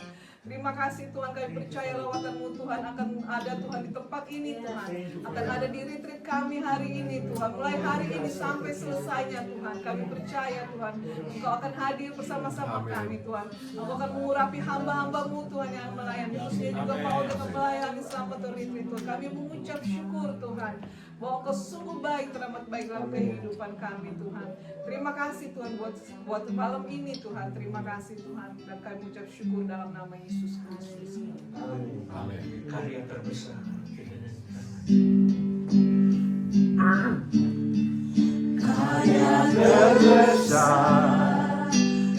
Terima kasih Tuhan, kami percaya lawatan-Mu Tuhan akan ada Tuhan di tempat ini Tuhan. Akan ada di retreat kami hari ini Tuhan. Mulai hari ini sampai selesainya Tuhan. Kami percaya Tuhan, Engkau akan hadir bersama-sama kami Tuhan. Engkau akan mengurapi hamba-hamba-Mu Tuhan yang melayani. Khususnya juga Paul yang melayani selama retreat Tuhan. Kami mengucap syukur Tuhan, bahwa Engkau sungguh baik, teramat baik dalam kehidupan kami Tuhan. Terima kasih Tuhan buat malam ini Tuhan. Terima kasih Tuhan. Dan kami mengucap syukur dalam nama Yesus Kristus. Amin. Karya terbesar. terbesar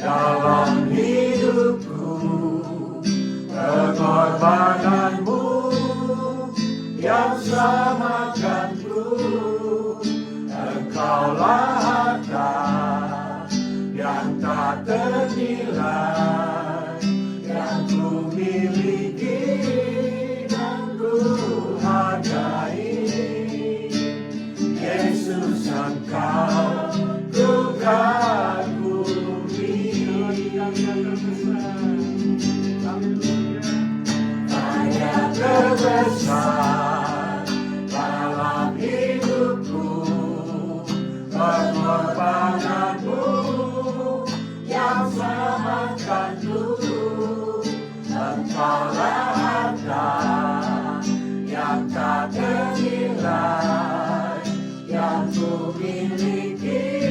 dalam hidupku, pengorbananmu yang selamatkanku. Engkaulah harta yang tak ternilai, yang ku miliki dan ku hargai. Yesus, Engkau ku kagumi. Hanya terbesar dalam hidupku, pengorbananmu yang selamatkanku. Engkaulah harta yang tak ternilai, yang ku miliki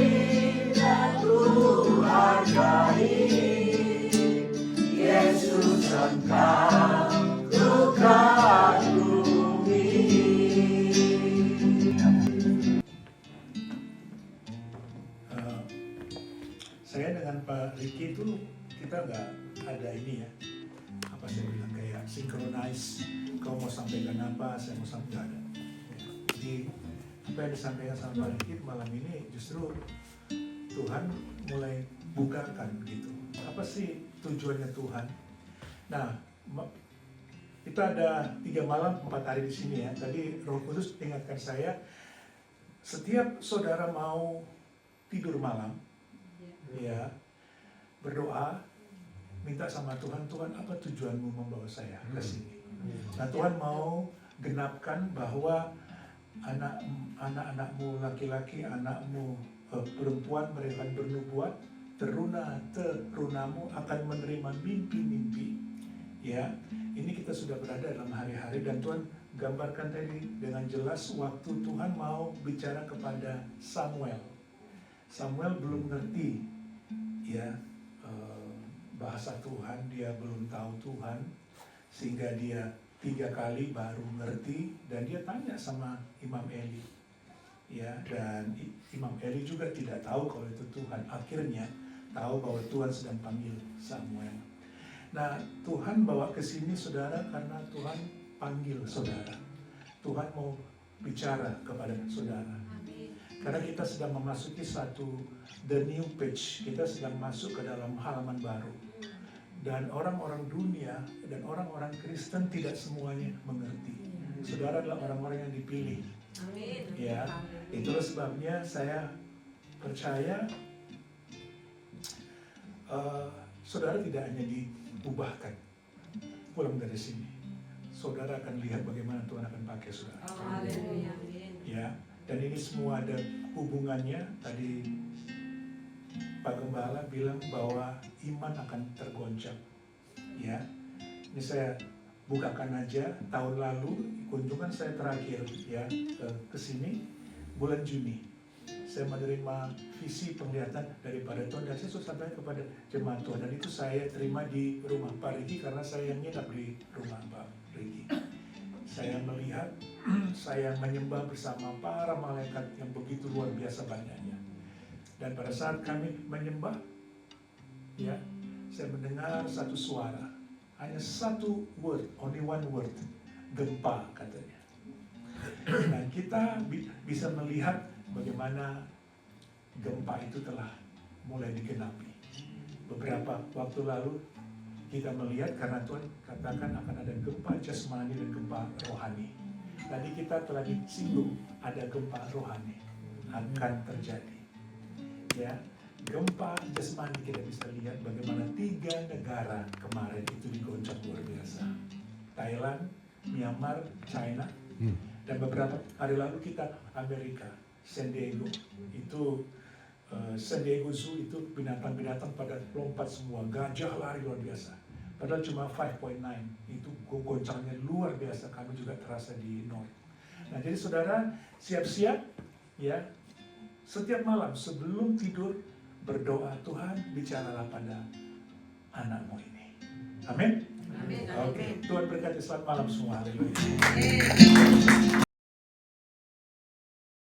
dan ku hargai. Yesus, Engkau ku kagumi. Saya dengan Pak Ricky itu kita nggak ada ini ya, apa saya bilang kayak synchronize. Kau mau sampaikan apa, saya mau sampaikan ada. Jadi apa yang disampaikan sama Pak Ricky malam ini justru Tuhan mulai bukakan gitu. Apa sih tujuannya Tuhan? Nah, kita ada 3 malam 4 hari di sini ya. Tadi Roh Kudus ingatkan saya, setiap saudara mau tidur malam, ya berdoa, minta sama Tuhan, Tuhan apa tujuanmu membawa saya ke sini? Nah, Tuhan mau genapkan bahwa anak-anakmu laki-laki, anakmu perempuan, mereka akan bernubuat, terunamu akan menerima mimpi-mimpi. Ya, ini kita sudah berada dalam hari-hari dan Tuhan gambarkan tadi dengan jelas waktu Tuhan mau bicara kepada Samuel. Samuel belum ngerti ya bahasa Tuhan, dia belum tahu Tuhan, sehingga dia 3 kali baru ngerti dan dia tanya sama Imam Eli. Ya, dan Imam Eli juga tidak tahu kalau itu Tuhan. Akhirnya tahu bahwa Tuhan sedang panggil Samuel. Nah, Tuhan bawa ke sini saudara karena Tuhan panggil saudara. Tuhan mau bicara kepada saudara. Karena kita sedang memasuki satu the new page. Kita sedang masuk ke dalam halaman baru. Dan orang-orang dunia dan orang-orang Kristen tidak semuanya mengerti. Saudara adalah orang-orang yang dipilih. Ya, itulah sebabnya saya percaya saudara tidak hanya diubahkan pulang dari sini. Saudara akan lihat bagaimana Tuhan akan pakai saudara. Ya, dan ini semua ada hubungannya. Tadi Pak Gembala bilang bahwa iman akan tergoncang. Ya, ini saya bukakan aja. Tahun lalu kunjungan saya terakhir ya ke sini bulan Juni. Saya menerima visi penglihatan daripada Tuhan dan saya sudah sampaikan kepada jemaat Tuhan, dan itu saya terima di rumah Pak Ricky karena saya nginap di rumah Pak Ricky. Saya melihat, saya menyembah bersama para malaikat yang begitu luar biasa banyaknya. Dan pada saat kami menyembah, ya, saya mendengar satu suara, hanya satu word, only one word, gempa katanya. Dan kita bisa melihat bagaimana gempa itu telah mulai digenapi. Beberapa waktu lalu kita melihat karena Tuhan katakan akan ada gempa jasmani dan gempa rohani. Tadi kita telah disinggung ada gempa rohani akan terjadi. Ya, gempa jasmani kita bisa lihat bagaimana 3 negara kemarin itu digoncang luar biasa. Thailand, Myanmar, China, dan beberapa hari lalu kita Amerika, San Diego. Itu San Diego Zoo itu binatang-binatang pada lompat semua, gajah lari luar biasa. Padahal cuma 5.9, itu goncangnya luar biasa, kami juga terasa di North. Nah, jadi saudara siap-siap ya, setiap malam sebelum tidur berdoa, Tuhan bicaralah pada anakmu ini. Amin. Oke, Tuhan berkati, selamat malam semua. Haleluya.